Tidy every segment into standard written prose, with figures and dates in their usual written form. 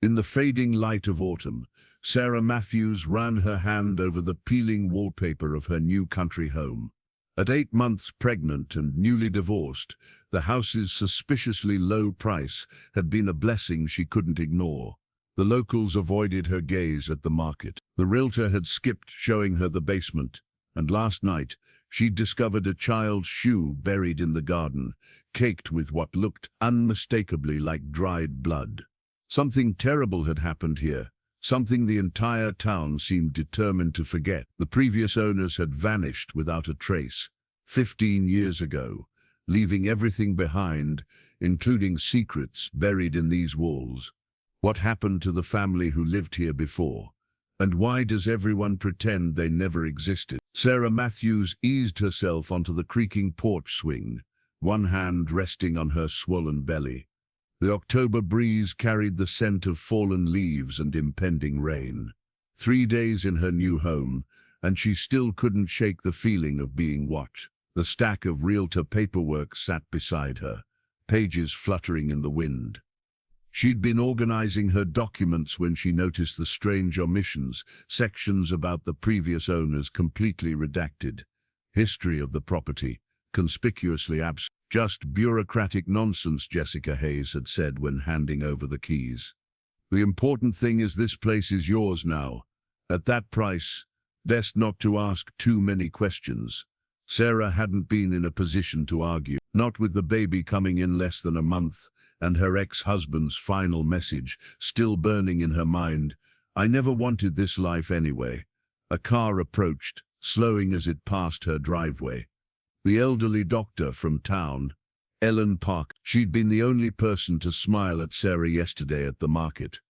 In the fading light of autumn, Sarah Matthews ran her hand over the peeling wallpaper of her new country home. At 8 months pregnant and newly divorced, the house's suspiciously low price had been a blessing she couldn't ignore. The locals avoided her gaze at the market. The realtor had skipped showing her the basement, and last night she'd discovered a child's shoe buried in the garden, caked with what looked unmistakably like dried blood. Something terrible had happened here, something the entire town seemed determined to forget. The previous owners had vanished without a trace, 15 years ago, leaving everything behind, including secrets buried in these walls. What happened to the family who lived here before? And why does everyone pretend they never existed? Sarah Matthews eased herself onto the creaking porch swing, one hand resting on her swollen belly. The October breeze carried the scent of fallen leaves and impending rain. 3 days in her new home, and she still couldn't shake the feeling of being watched. The stack of realtor paperwork sat beside her, pages fluttering in the wind. She'd been organizing her documents when she noticed the strange omissions, sections about the previous owners completely redacted. History of the property, conspicuously absent. Just bureaucratic nonsense, Jessica Hayes had said when handing over the keys. The important thing is this place is yours now. At that price, best not to ask too many questions. Sarah hadn't been in a position to argue, not with the baby coming in less than a month, and her ex-husband's final message still burning in her mind. I never wanted this life anyway. A car approached, slowing as it passed her driveway. The elderly doctor from town, Ellen Park. She'd been the only person to smile at Sarah yesterday at the market.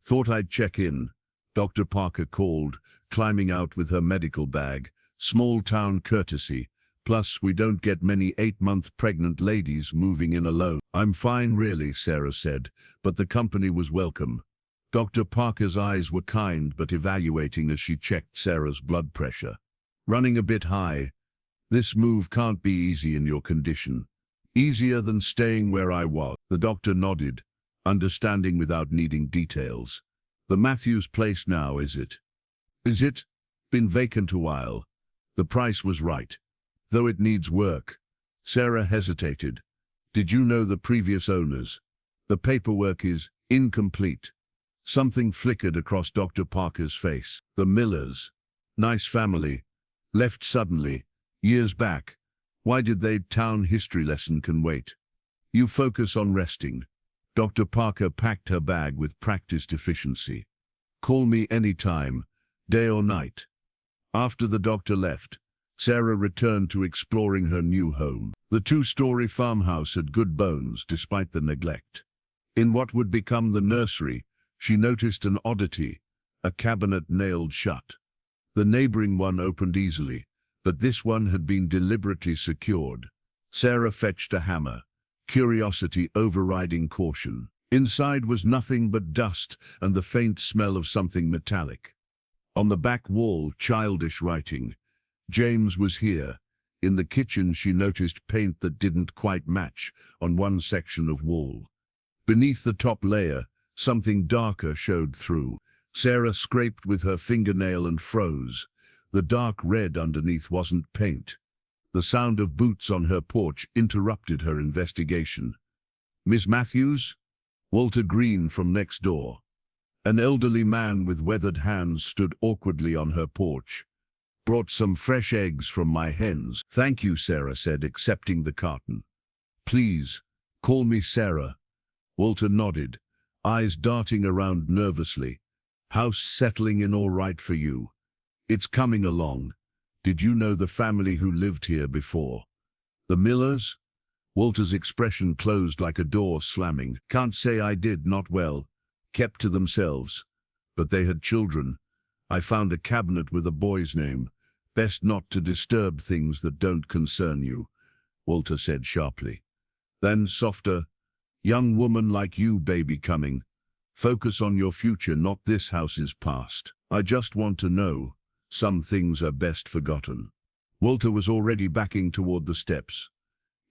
Thought I'd check in, Dr. Parker called, climbing out with her medical bag. Small town courtesy. Plus, we don't get many 8-month pregnant ladies moving in alone. I'm fine really, Sarah said, but the company was welcome. Dr. Parker's eyes were kind but evaluating as she checked Sarah's blood pressure. Running a bit high. This move can't be easy in your condition. Easier than staying where I was. The doctor nodded, understanding without needing details. The Matthews place now, is it? Is it? Been vacant a while. The price was right, though it needs work. Sarah hesitated. Did you know the previous owners? The paperwork is incomplete. Something flickered across Dr. Parker's face. The Millers. Nice family. Left suddenly. Years back. Why did they? Town history lesson can wait. You focus on resting. Dr. Parker packed her bag with practiced efficiency. Call me anytime, day or night. After the doctor left, Sarah returned to exploring her new home. The 2-story farmhouse had good bones despite the neglect. In what would become the nursery, she noticed an oddity, a cabinet nailed shut. The neighboring one opened easily, but this one had been deliberately secured. Sarah fetched a hammer, curiosity overriding caution. Inside was nothing but dust and the faint smell of something metallic. On the back wall, childish writing. James was here. In the kitchen she noticed paint that didn't quite match on one section of wall. Beneath the top layer, something darker showed through. Sarah scraped with her fingernail and froze. The dark red underneath wasn't paint. The sound of boots on her porch interrupted her investigation. Miss Matthews? Walter Green from next door. An elderly man with weathered hands stood awkwardly on her porch. Brought some fresh eggs from my hens. Thank you, Sarah said, accepting the carton. Please, call me Sarah. Walter nodded, eyes darting around nervously. House settling in all right for you? It's coming along. Did you know the family who lived here before? The Millers? Walter's expression closed like a door slamming. Can't say I did, not well. Kept to themselves. But they had children. I found a cabinet with a boy's name. Best not to disturb things that don't concern you, Walter said sharply. Then softer, young woman like you, baby coming. Focus on your future, not this house's past. I just want to know. Some things are best forgotten. Walter was already backing toward the steps.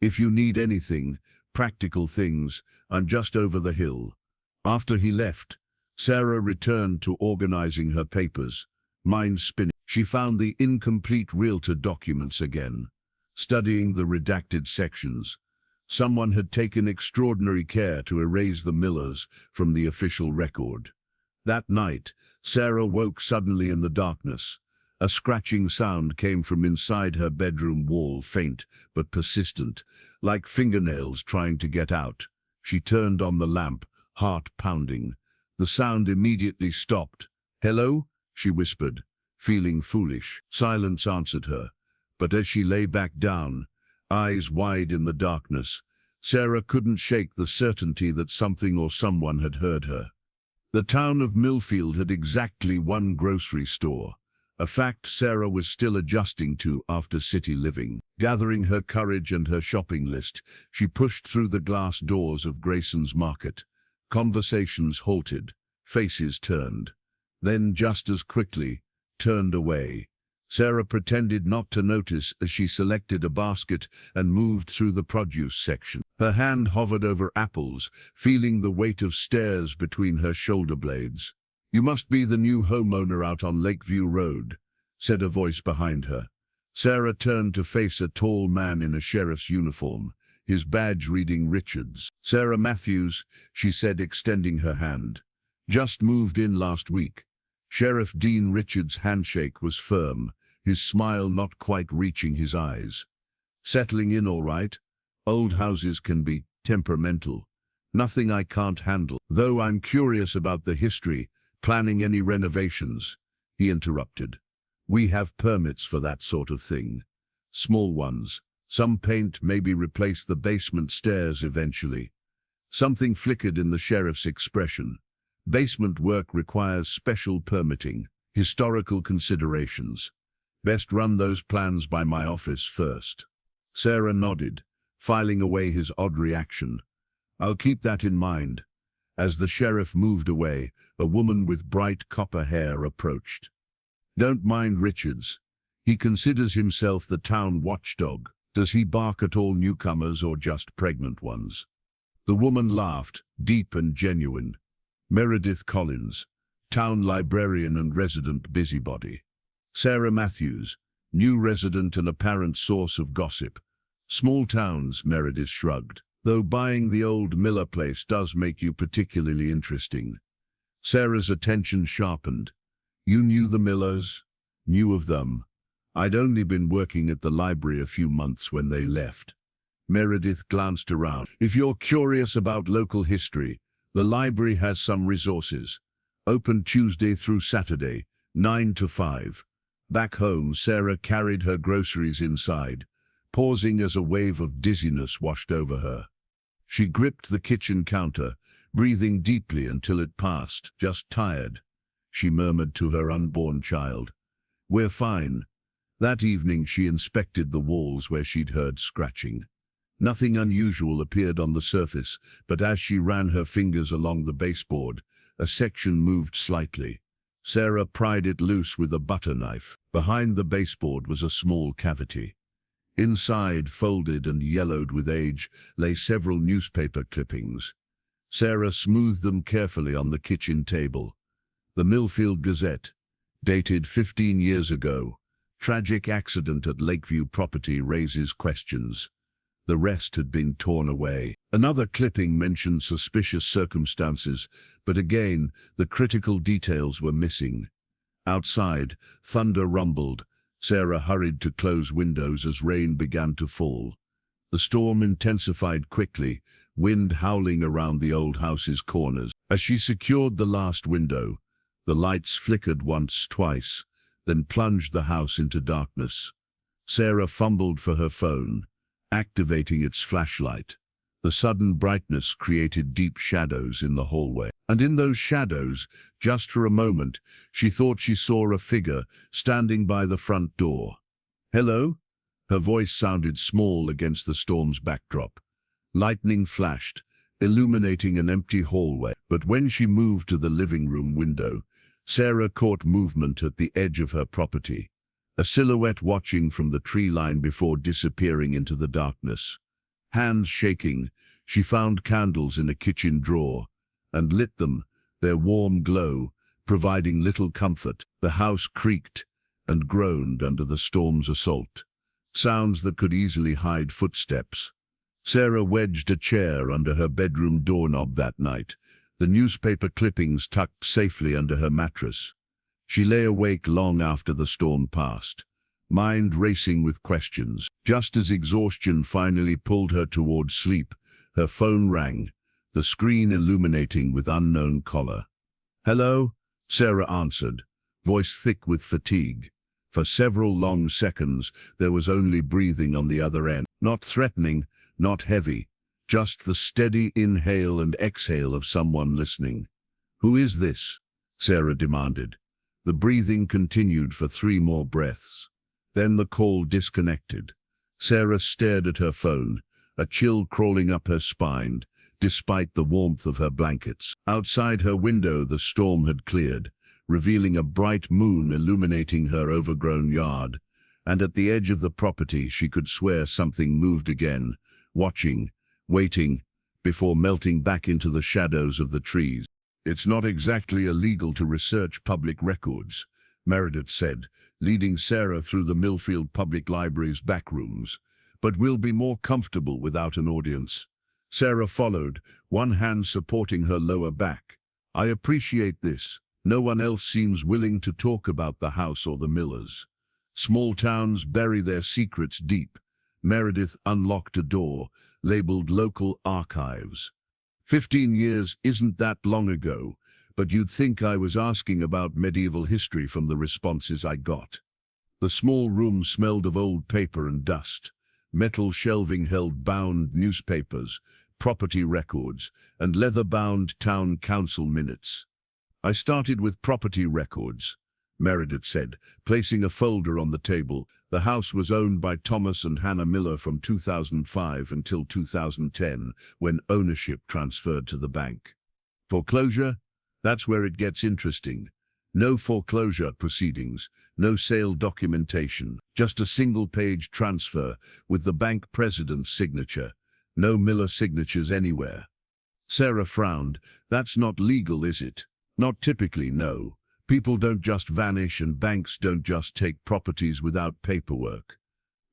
If you need anything, practical things, I'm just over the hill. After he left, Sarah returned to organizing her papers, mind spinning. She found the incomplete realtor documents again. Studying the redacted sections, someone had taken extraordinary care to erase the Millers from the official record. That night, Sarah woke suddenly in the darkness. A scratching sound came from inside her bedroom wall, faint but persistent, like fingernails trying to get out. She turned on the lamp, heart pounding. The sound immediately stopped. "Hello?" she whispered, feeling foolish. Silence answered her, but as she lay back down, eyes wide in the darkness, Sarah couldn't shake the certainty that something or someone had heard her. The town of Millfield had exactly one grocery store, a fact Sarah was still adjusting to after city living. Gathering her courage and her shopping list, she pushed through the glass doors of Grayson's Market. Conversations halted, faces turned. Then, just as quickly, turned away. Sarah pretended not to notice as she selected a basket and moved through the produce section. Her hand hovered over apples, feeling the weight of stairs between her shoulder blades. "You must be the new homeowner out on Lakeview Road," said a voice behind her. Sarah turned to face a tall man in a sheriff's uniform, his badge reading Richards. "Sarah Matthews," she said, extending her hand. "Just moved in last week." Sheriff Dean Richards' handshake was firm, his smile not quite reaching his eyes. "Settling in all right? Old houses can be temperamental. Nothing I can't handle. Though I'm curious about the history, planning any renovations," he interrupted. "We have permits for that sort of thing. Small ones. Some paint, maybe replace the basement stairs eventually." Something flickered in the sheriff's expression. "Basement work requires special permitting, historical considerations. Best run those plans by my office first." Sarah nodded, filing away his odd reaction. "I'll keep that in mind." As the sheriff moved away, a woman with bright copper hair approached. "Don't mind Richards. He considers himself the town watchdog. Does he bark at all newcomers or just pregnant ones?" The woman laughed, deep and genuine. "Meredith Collins, town librarian and resident busybody. Sarah Matthews, new resident and apparent source of gossip. Small towns," Meredith shrugged, "though buying the old Miller place does make you particularly interesting." Sarah's attention sharpened. "You knew the Millers?" "Knew of them. I'd only been working at the library a few months when they left." Meredith glanced around. "If you're curious about local history, the library has some resources. Open Tuesday through Saturday, 9 to 5. Back home, Sarah carried her groceries inside, pausing as a wave of dizziness washed over her. She gripped the kitchen counter, breathing deeply until it passed. "Just tired," she murmured to her unborn child. "We're fine." That evening she inspected the walls where she'd heard scratching. Nothing unusual appeared on the surface, but as she ran her fingers along the baseboard, a section moved slightly. Sarah pried it loose with a butter knife. Behind the baseboard was a small cavity. Inside, folded and yellowed with age, lay several newspaper clippings. Sarah smoothed them carefully on the kitchen table. The Millfield Gazette, dated 15 years ago. Tragic accident at Lakeview property raises questions. The rest had been torn away. Another clipping mentioned suspicious circumstances, but again, the critical details were missing. Outside, thunder rumbled. Sarah hurried to close windows as rain began to fall. The storm intensified quickly, wind howling around the old house's corners. As she secured the last window, the lights flickered once, twice, then plunged the house into darkness. Sarah fumbled for her phone, activating its flashlight. The sudden brightness created deep shadows in the hallway. And in those shadows, just for a moment, she thought she saw a figure standing by the front door. "Hello?" Her voice sounded small against the storm's backdrop. Lightning flashed, illuminating an empty hallway. But when she moved to the living room window, Sarah caught movement at the edge of her property, a silhouette watching from the tree line before disappearing into the darkness. Hands shaking, she found candles in a kitchen drawer and lit them, their warm glow providing little comfort. The house creaked and groaned under the storm's assault, sounds that could easily hide footsteps. Sarah wedged a chair under her bedroom doorknob that night, the newspaper clippings tucked safely under her mattress. She lay awake long after the storm passed, mind racing with questions. Just as exhaustion finally pulled her toward sleep, her phone rang, the screen illuminating with unknown caller. "Hello?" Sarah answered, voice thick with fatigue. For several long seconds, there was only breathing on the other end. Not threatening, not heavy, just the steady inhale and exhale of someone listening. "Who is this?" Sarah demanded. The breathing continued for 3 more breaths. Then the call disconnected. Sarah stared at her phone, a chill crawling up her spine, despite the warmth of her blankets. Outside her window, the storm had cleared, revealing a bright moon illuminating her overgrown yard, and at the edge of the property she could swear something moved again, watching, waiting, before melting back into the shadows of the trees. "It's not exactly illegal to research public records," Meredith said, leading Sarah through the Millfield Public Library's back rooms, "but we'll be more comfortable without an audience." Sarah followed, one hand supporting her lower back. "I appreciate this. No one else seems willing to talk about the house or the Millers. Small towns bury their secrets deep." Meredith unlocked a door, labeled Local Archives. 15 years isn't that long ago, but you'd think I was asking about medieval history from the responses I got. The small room smelled of old paper and dust. Metal shelving held bound newspapers, property records, and leather-bound town council minutes. "I started with property records," Meredith said, placing a folder on the table. "The house was owned by Thomas and Hannah Miller from 2005 until 2010, when ownership transferred to the bank. Foreclosure? That's where it gets interesting. No foreclosure proceedings, no sale documentation, just a single-page transfer with the bank president's signature. No Miller signatures anywhere." Sarah frowned. "That's not legal, is it?" "Not typically, no. People don't just vanish and banks don't just take properties without paperwork."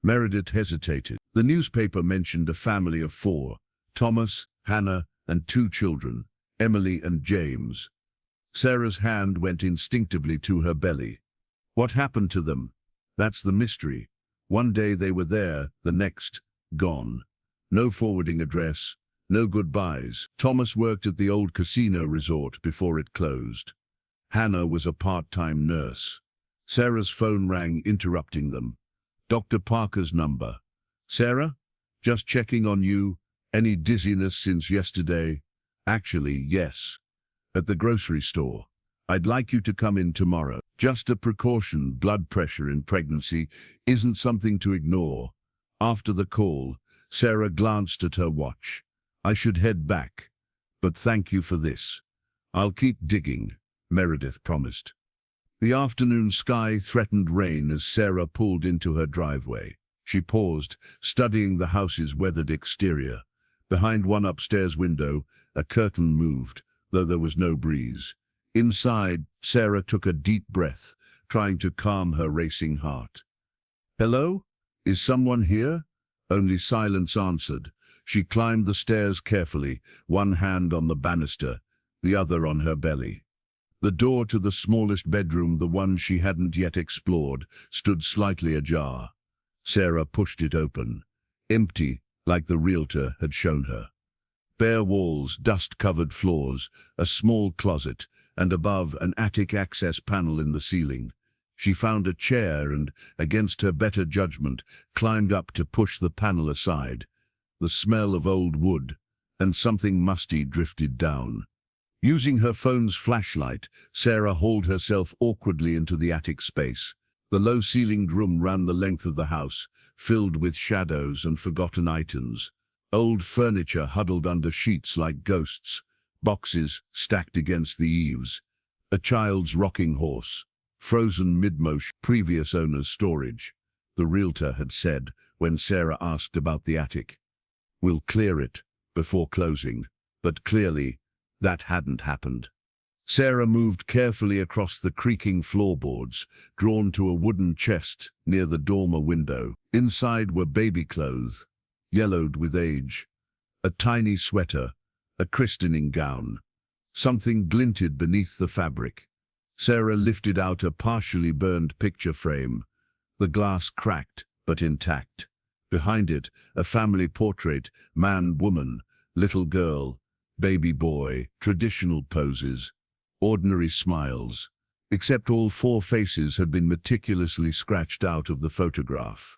Meredith hesitated. "The newspaper mentioned a family of 4, Thomas, Hannah, and 2 children, Emily and James." Sarah's hand went instinctively to her belly. "What happened to them? That's the mystery. One day they were there, the next, gone. No forwarding address, no goodbyes. Thomas worked at the old casino resort before it closed. Hannah was a part-time nurse." Sarah's phone rang, interrupting them. "Dr. Parker's number." "Sarah? Just checking on you. Any dizziness since yesterday?" "Actually, yes. At the grocery store. I'd like you to come in tomorrow. Just a precaution, blood pressure in pregnancy isn't something to ignore." After the call, Sarah glanced at her watch. "I should head back, but thank you for this." "I'll keep digging," Meredith promised. The afternoon sky threatened rain as Sarah pulled into her driveway. She paused, studying the house's weathered exterior. Behind one upstairs window, a curtain moved, though there was no breeze. Inside, Sarah took a deep breath, trying to calm her racing heart. "Hello? Is someone here?" Only silence answered. She climbed the stairs carefully, one hand on the banister, the other on her belly. The door to the smallest bedroom, the one she hadn't yet explored, stood slightly ajar. Sarah pushed it open. Empty, like the realtor had shown her. Bare walls, dust-covered floors, a small closet, and above, an attic access panel in the ceiling. She found a chair and, against her better judgment, climbed up to push the panel aside. The smell of old wood and something musty drifted down. Using her phone's flashlight, Sarah hauled herself awkwardly into the attic space. The low-ceilinged room ran the length of the house, filled with shadows and forgotten items. Old furniture huddled under sheets like ghosts, boxes stacked against the eaves. A child's rocking horse, frozen mid-motion, previous owner's storage, the realtor had said when Sarah asked about the attic. "We'll clear it before closing," but clearly that hadn't happened. Sarah moved carefully across the creaking floorboards, drawn to a wooden chest near the dormer window. Inside were baby clothes, yellowed with age, a tiny sweater, a christening gown. Something glinted beneath the fabric. Sarah lifted out a partially burned picture frame. The glass cracked, but intact. Behind it, a family portrait, man, woman, little girl, baby boy, traditional poses, ordinary smiles, except all four faces had been meticulously scratched out of the photograph.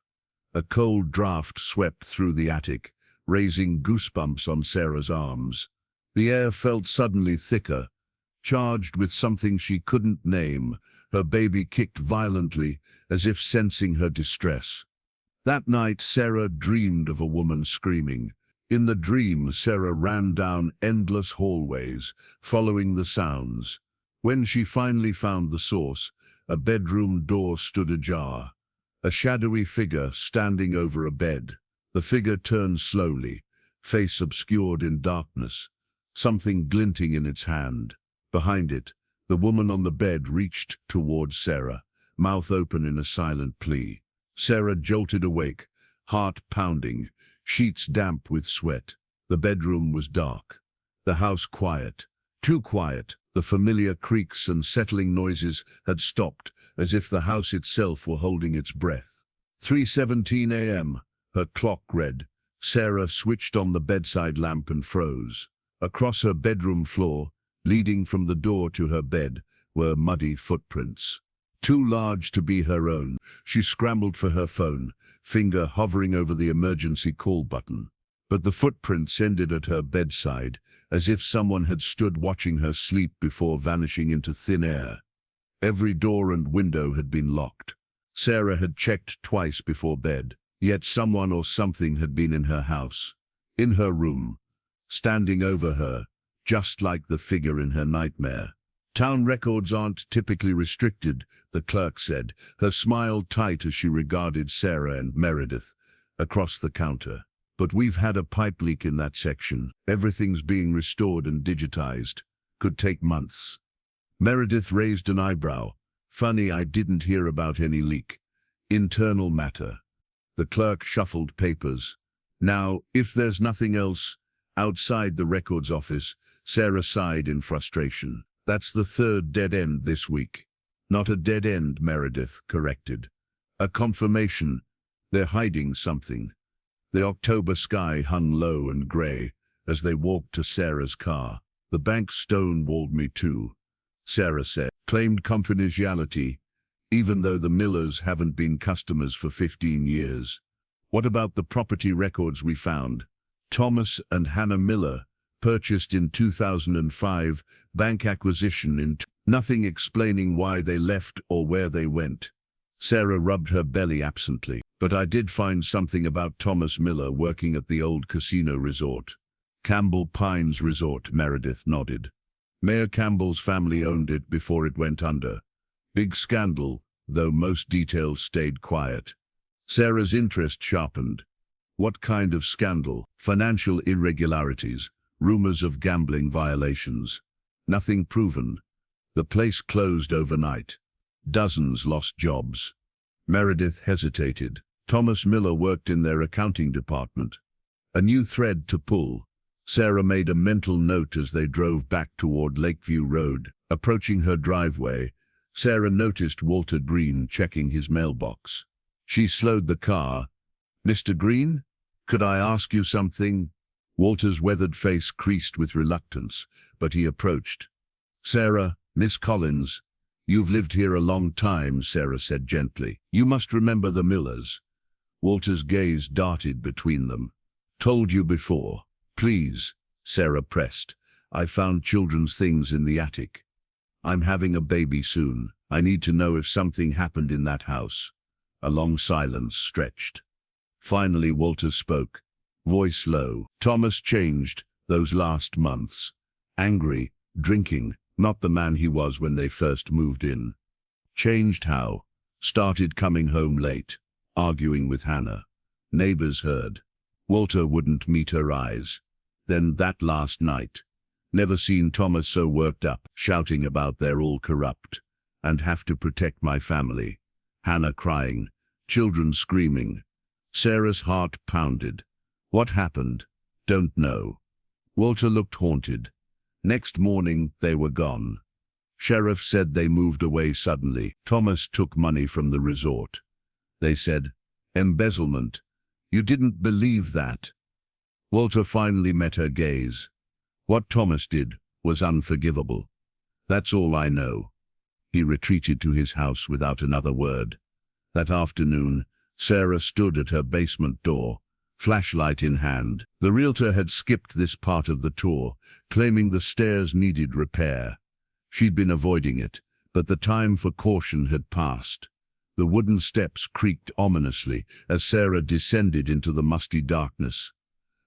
A cold draft swept through the attic, raising goosebumps on Sarah's arms. The air felt suddenly thicker, charged with something she couldn't name. Her baby kicked violently, as if sensing her distress. That night, Sarah dreamed of a woman screaming. In the dream, Sarah ran down endless hallways, following the sounds. When she finally found the source, a bedroom door stood ajar. A shadowy figure standing over a bed. The figure turned slowly, face obscured in darkness, something glinting in its hand. Behind it, the woman on the bed reached towards Sarah, mouth open in a silent plea. Sarah jolted awake, heart pounding, sheets damp with sweat. The bedroom was dark, the house quiet. Too quiet. The familiar creaks and settling noises had stopped, as if the house itself were holding its breath. 3:17 a.m. Her clock read. Sarah switched on the bedside lamp and froze. Across her bedroom floor, leading from the door to her bed, were muddy footprints. Too large to be her own, she scrambled for her phone, finger hovering over the emergency call button. But the footprints ended at her bedside, as if someone had stood watching her sleep before vanishing into thin air. Every door and window had been locked. Sarah had checked twice before bed, yet someone or something had been in her house, in her room, standing over her, just like the figure in her nightmare. Town records aren't typically restricted, the clerk said, her smile tight as she regarded Sarah and Meredith across the counter. But we've had a pipe leak in that section. Everything's being restored and digitized. Could take months. Meredith raised an eyebrow. Funny, I didn't hear about any leak. Internal matter. The clerk shuffled papers. Now, if there's nothing else, outside the records office, Sarah sighed in frustration. That's the third dead end this week. Not a dead end, Meredith corrected. A confirmation. They're hiding something. The October sky hung low and grey as they walked to Sarah's car. The bank stonewalled me too, Sarah said. Claimed confidentiality, even though the Millers haven't been customers for 15 years. What about the property records we found? Thomas and Hannah Miller, purchased in 2005, bank acquisition in nothing explaining why they left or where they went. Sarah rubbed her belly absently. But I did find something about Thomas Miller working at the old casino resort. Campbell Pines Resort, Meredith nodded. Mayor Campbell's family owned it before it went under. Big scandal, though most details stayed quiet. Sarah's interest sharpened. What kind of scandal? Financial irregularities, rumors of gambling violations. Nothing proven. The place closed overnight. Dozens lost jobs. Meredith hesitated. Thomas Miller worked in their accounting department. A new thread to pull. Sarah made a mental note as they drove back toward Lakeview Road. Approaching her driveway, Sarah noticed Walter Green checking his mailbox. She slowed the car. "Mr. Green, could I ask you something?" Walter's weathered face creased with reluctance, but he approached. "Sarah, Miss Collins, you've lived here a long time," Sarah said gently. "You must remember the Millers." Walter's gaze darted between them. "Told you before." "Please," Sarah pressed. "I found children's things in the attic. I'm having a baby soon. I need to know if something happened in that house." A long silence stretched. Finally Walter spoke, voice low. "Thomas changed those last months. Angry, drinking, not the man he was when they first moved in." "Changed how?" "Started coming home late, arguing with Hannah. Neighbors heard. Walter wouldn't meet her eyes. Then that last night, Never seen Thomas so worked up, shouting about they're all corrupt and have to protect my family. Hannah crying, children screaming. Sarah's heart pounded. What happened? Don't know. Walter looked haunted. Next morning, they were gone. Sheriff said they moved away suddenly. Thomas took money from the resort. They said, embezzlement. You didn't believe that. Walter finally met her gaze. What Thomas did was unforgivable. That's all I know. He retreated to his house without another word. That afternoon, Sarah stood at her basement door, flashlight in hand. The realtor had skipped this part of the tour, claiming the stairs needed repair. She'd been avoiding it, but the time for caution had passed. The wooden steps creaked ominously as Sarah descended into the musty darkness.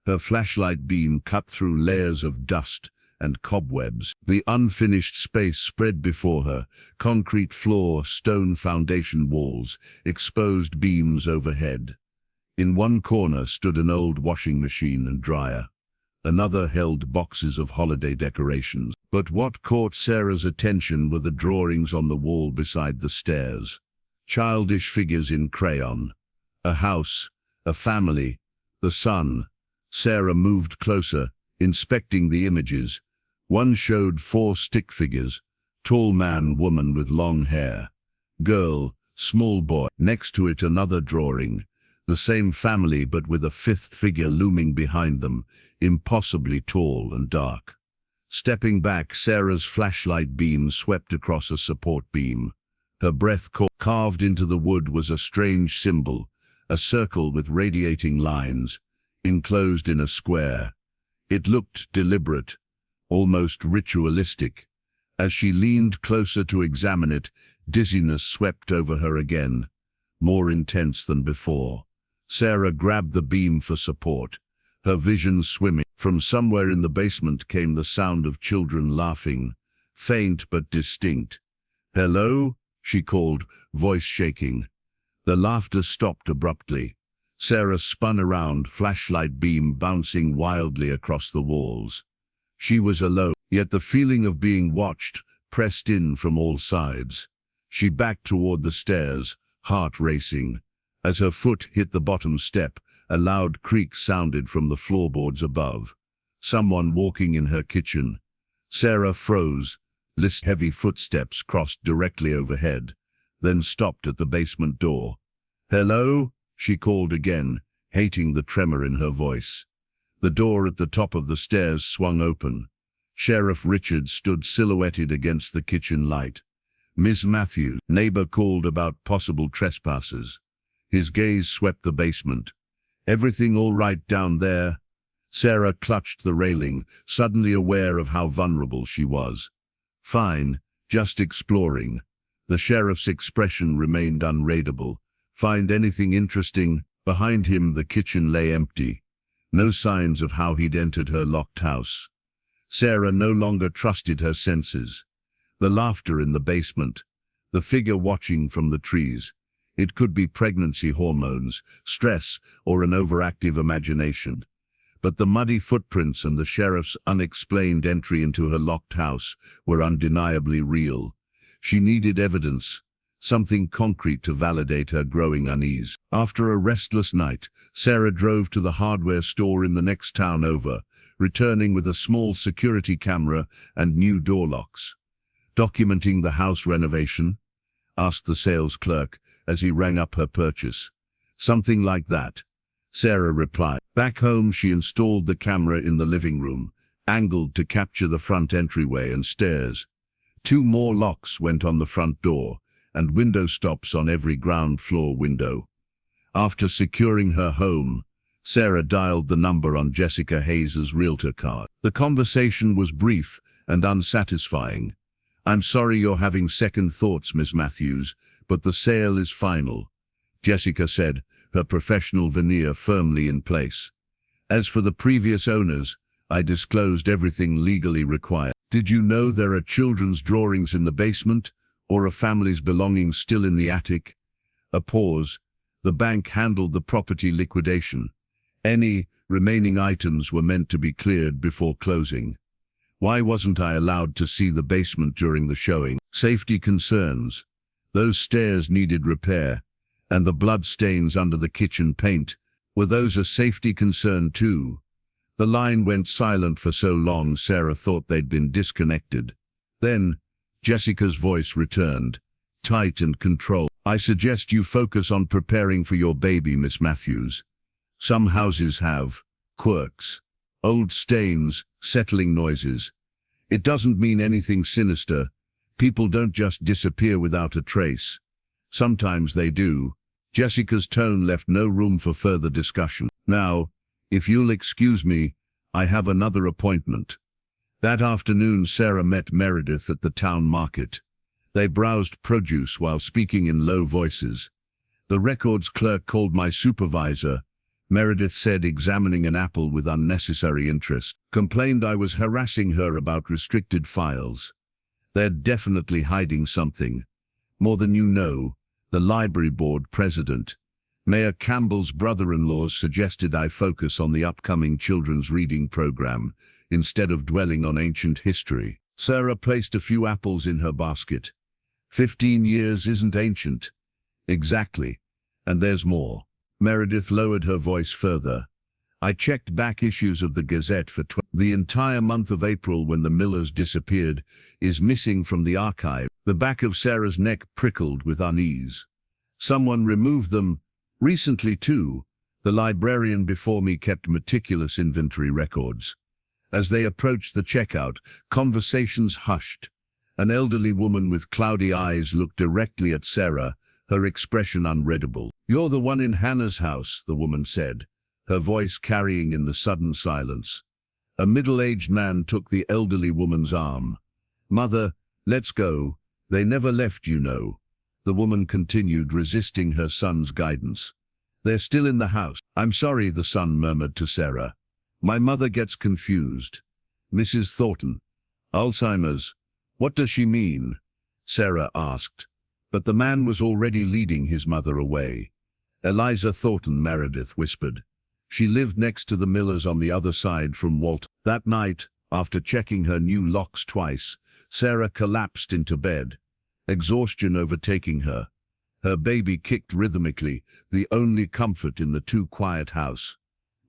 Her flashlight beam cut through layers of dust and cobwebs. The unfinished space spread before her, concrete floor, stone foundation walls, exposed beams overhead. In one corner stood an old washing machine and dryer. Another held boxes of holiday decorations. But what caught Sarah's attention were the drawings on the wall beside the stairs. Childish figures in crayon. A house, a family, the sun. Sarah moved closer, inspecting the images. One showed 4 stick figures, tall man, woman with long hair, girl, small boy. Next to it another drawing, the same family but with a 5th figure looming behind them, impossibly tall and dark. Stepping back, Sarah's flashlight beam swept across a support beam. Her breath caught. Carved into the wood was a strange symbol, a circle with radiating lines, enclosed in a square. It looked deliberate, almost ritualistic. As she leaned closer to examine it, dizziness swept over her again, more intense than before. Sarah grabbed the beam for support, her vision swimming. From somewhere in the basement came the sound of children laughing, faint but distinct. "Hello?" she called, voice shaking. The laughter stopped abruptly. Sarah spun around, flashlight beam bouncing wildly across the walls. She was alone, yet the feeling of being watched pressed in from all sides. She backed toward the stairs, heart racing. As her foot hit the bottom step, a loud creak sounded from the floorboards above. Someone walking in her kitchen. Sarah froze. Heavy footsteps crossed directly overhead, then stopped at the basement door. "Hello?" she called again, hating the tremor in her voice. The door at the top of the stairs swung open. Sheriff Richard stood silhouetted against the kitchen light. "Miss Matthews," neighbor called about possible trespassers. His gaze swept the basement. "Everything all right down there?" Sarah clutched the railing, suddenly aware of how vulnerable she was. "Fine, just exploring." The sheriff's expression remained unreadable. "Find anything interesting?" Behind him the kitchen lay empty. No signs of how he'd entered her locked house. Sarah no longer trusted her senses. The laughter in the basement, the figure watching from the trees. It could be pregnancy hormones, stress, or an overactive imagination. But the muddy footprints and the sheriff's unexplained entry into her locked house were undeniably real. She needed evidence, something concrete to validate her growing unease. After a restless night, Sarah drove to the hardware store in the next town over, returning with a small security camera and new door locks. "Documenting the house renovation?" asked the sales clerk as he rang up her purchase. "Something like that," Sarah replied. Back home, she installed the camera in the living room, angled to capture the front entryway and stairs. 2 more locks went on the front door, and window stops on every ground floor window. After securing her home, Sarah dialed the number on Jessica Hayes's realtor card. The conversation was brief and unsatisfying. "I'm sorry you're having second thoughts, Miss Matthews, but the sale is final," Jessica said, her professional veneer firmly in place. "As for the previous owners, I disclosed everything legally required." "Did you know there are children's drawings in the basement, or a family's belongings still in the attic?" A pause. "The bank handled the property liquidation. Any remaining items were meant to be cleared before closing." Why wasn't I allowed to see the basement during the showing? Safety concerns. Those stairs needed repair, and the blood stains under the kitchen paint. Were those a safety concern too? The line went silent for so long Sarah thought they'd been disconnected. Then, Jessica's voice returned, tight and controlled. I suggest you focus on preparing for your baby, Miss Matthews. Some houses have quirks, old stains, settling noises. It doesn't mean anything sinister. People don't just disappear without a trace. Sometimes they do. Jessica's tone left no room for further discussion. Now, if you'll excuse me, I have another appointment. That afternoon, Sarah met Meredith at the town market. They browsed produce while speaking in low voices. The records clerk called my supervisor, Meredith said, examining an apple with unnecessary interest. Complained I was harassing her about restricted files. They're definitely hiding something. More than you know. The library board president, Mayor Campbell's brother-in-law, suggested I focus on the upcoming children's reading program instead of dwelling on ancient history. Sarah placed a few apples in her basket. 15 years isn't ancient. Exactly. And there's more. Meredith lowered her voice further. I checked back issues of the Gazette for the entire month of April when the Millers disappeared is missing from the archive. The back of Sarah's neck prickled with unease. Someone removed them. Recently too. The librarian before me kept meticulous inventory records. As they approached the checkout, conversations hushed. An elderly woman with cloudy eyes looked directly at Sarah, her expression unreadable. You're the one in Hannah's house, the woman said, her voice carrying in the sudden silence. A middle-aged man took the elderly woman's arm. Mother, let's go. They never left, you know. The woman continued, resisting her son's guidance. They're still in the house. I'm sorry, the son murmured to Sarah. My mother gets confused. Mrs. Thornton. Alzheimer's. What does she mean? Sarah asked. But the man was already leading his mother away. Eliza Thornton, Meredith whispered. She lived next to the Millers on the other side from Walter. That night, after checking her new locks twice, Sarah collapsed into bed, exhaustion overtaking her. Her baby kicked rhythmically, the only comfort in the too-quiet house.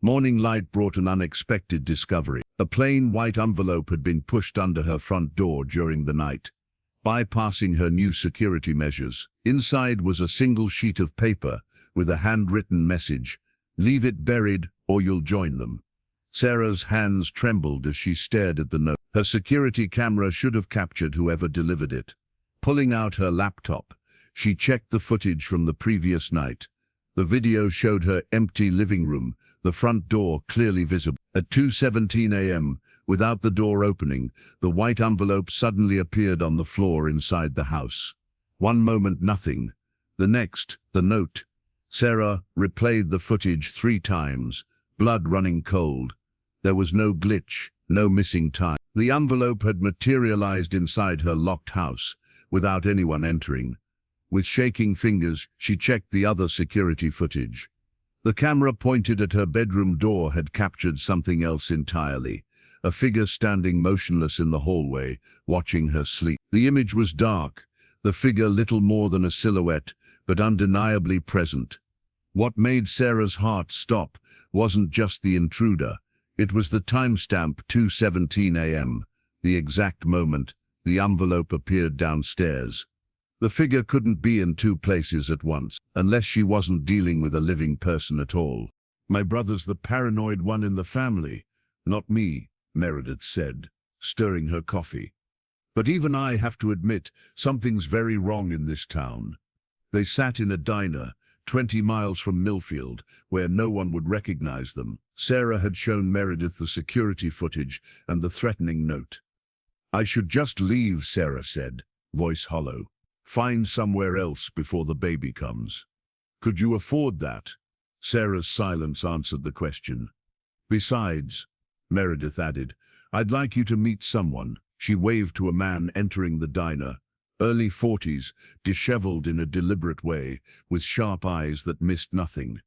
Morning light brought an unexpected discovery. A plain white envelope had been pushed under her front door during the night, bypassing her new security measures. Inside was a single sheet of paper with a handwritten message. Leave it buried or you'll join them. Sarah's hands trembled as she stared at the note. Her security camera should have captured whoever delivered it. Pulling out her laptop, she checked the footage from the previous night. The video showed her empty living room, the front door clearly visible. At 2:17 a.m., without the door opening, the white envelope suddenly appeared on the floor inside the house. One moment nothing. The next, the note. Sarah replayed the footage 3 times, blood running cold. There was no glitch, no missing time. The envelope had materialized inside her locked house, without anyone entering. With shaking fingers, she checked the other security footage. The camera pointed at her bedroom door had captured something else entirely. A figure standing motionless in the hallway, watching her sleep. The image was dark, the figure little more than a silhouette, but undeniably present. What made Sarah's heart stop wasn't just the intruder. It was the timestamp 2:17 a.m., the exact moment the envelope appeared downstairs. The figure couldn't be in 2 places at once, unless she wasn't dealing with a living person at all. My brother's the paranoid one in the family, not me, Meredith said, stirring her coffee. But even I have to admit, something's very wrong in this town. They sat in a diner, 20 miles from Millfield, where no one would recognize them. Sarah had shown Meredith the security footage and the threatening note. I should just leave, Sarah said, voice hollow. Find somewhere else before the baby comes. Could you afford that? Sarah's silence answered the question. Besides, Meredith added, I'd like you to meet someone. She waved to a man entering the diner, early 40s, disheveled in a deliberate way, with sharp eyes that missed nothing.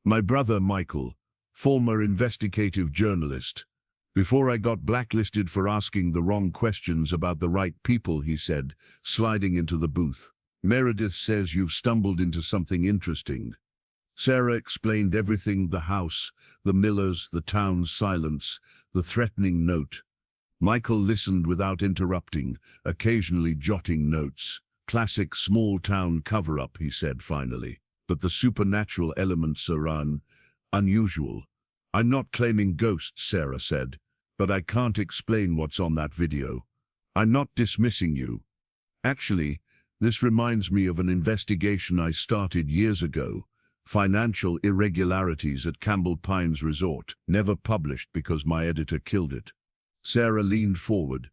My brother Michael, former investigative journalist. Before I got blacklisted for asking the wrong questions about the right people, he said, sliding into the booth. Meredith says you've stumbled into something interesting. Sarah explained everything: the house, the Millers, the town's silence, the threatening note. Michael listened without interrupting, occasionally jotting notes. Classic small-town cover-up, he said finally. But the supernatural elements are unusual. I'm not claiming ghosts, Sarah said, but I can't explain what's on that video. I'm not dismissing you. Actually, this reminds me of an investigation I started years ago. Financial irregularities at Campbell Pines Resort, never published because my editor killed it. Sarah leaned forward.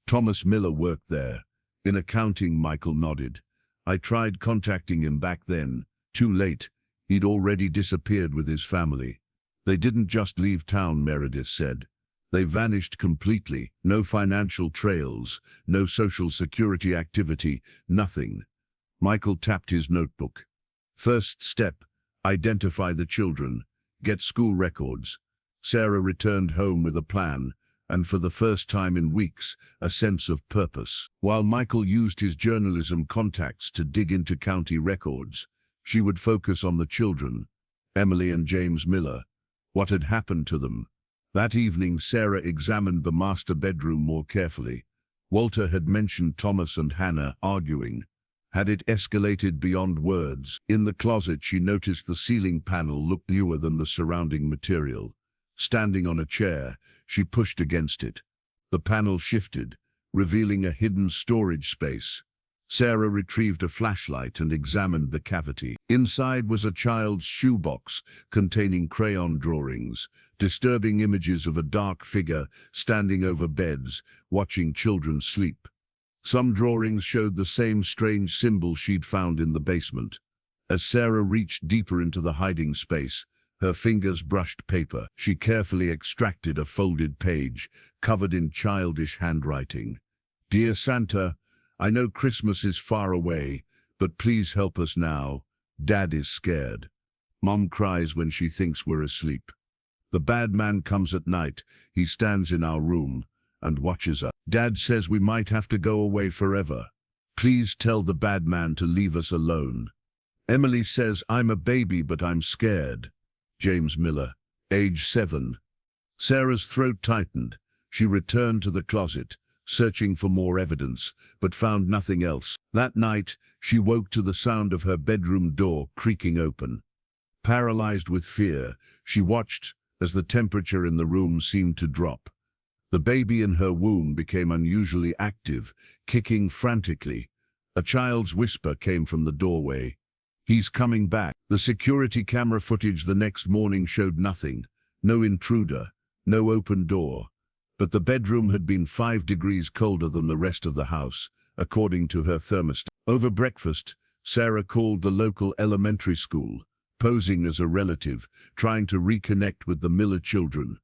Thomas Miller worked there. In accounting, Michael nodded. I tried contacting him back then. Too late. He'd already disappeared with his family. They didn't just leave town, Meredith said. They vanished completely. No financial trails, no social security activity, nothing. Michael tapped his notebook. First step, identify the children, get school records. Sarah returned home with a plan, and for the first time in weeks, a sense of purpose. While Michael used his journalism contacts to dig into county records, she would focus on the children, Emily and James Miller. What had happened to them? That evening, Sarah examined the master bedroom more carefully. Walter had mentioned Thomas and Hannah arguing. Had it escalated beyond words? In the closet, she noticed the ceiling panel looked newer than the surrounding material. Standing on a chair, she pushed against it. The panel shifted, revealing a hidden storage space. Sarah retrieved a flashlight and examined the cavity. Inside was a child's shoebox containing crayon drawings, disturbing images of a dark figure standing over beds, watching children sleep. Some drawings showed the same strange symbol she'd found in the basement. As Sarah reached deeper into the hiding space, her fingers brushed paper. She carefully extracted a folded page, covered in childish handwriting. Dear Santa, I know Christmas is far away, but please help us now. Dad is scared. Mom cries when she thinks we're asleep. The bad man comes at night. He stands in our room and watches us. Dad says we might have to go away forever. Please tell the bad man to leave us alone. Emily says I'm a baby, but I'm scared. James Miller, age 7. Sarah's throat tightened. She returned to the closet, searching for more evidence, but found nothing else. That night, she woke to the sound of her bedroom door creaking open. Paralyzed with fear, she watched as the temperature in the room seemed to drop. The baby in her womb became unusually active, kicking frantically. A child's whisper came from the doorway. He's coming back. The security camera footage the next morning showed nothing. No intruder, no open door. But the bedroom had been 5 degrees colder than the rest of the house, according to her thermostat. Over breakfast, Sarah called the local elementary school, posing as a relative, trying to reconnect with the Miller children.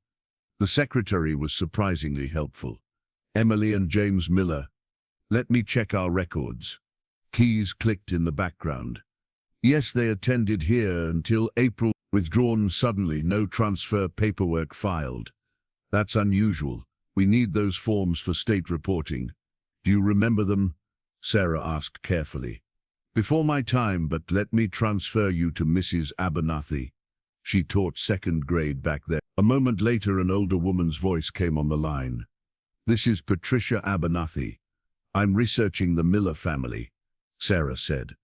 The secretary was surprisingly helpful. Emily and James Miller. Let me check our records. Keys clicked in the background. Yes, they attended here until April. Withdrawn suddenly, no transfer paperwork filed. That's unusual. We need those forms for state reporting. Do you remember them? Sarah asked carefully. Before my time, but let me transfer you to Mrs. Abernathy. She taught 2nd grade back there. A moment later, an older woman's voice came on the line. This is Patricia Abernathy. I'm researching the Miller family, Sarah said,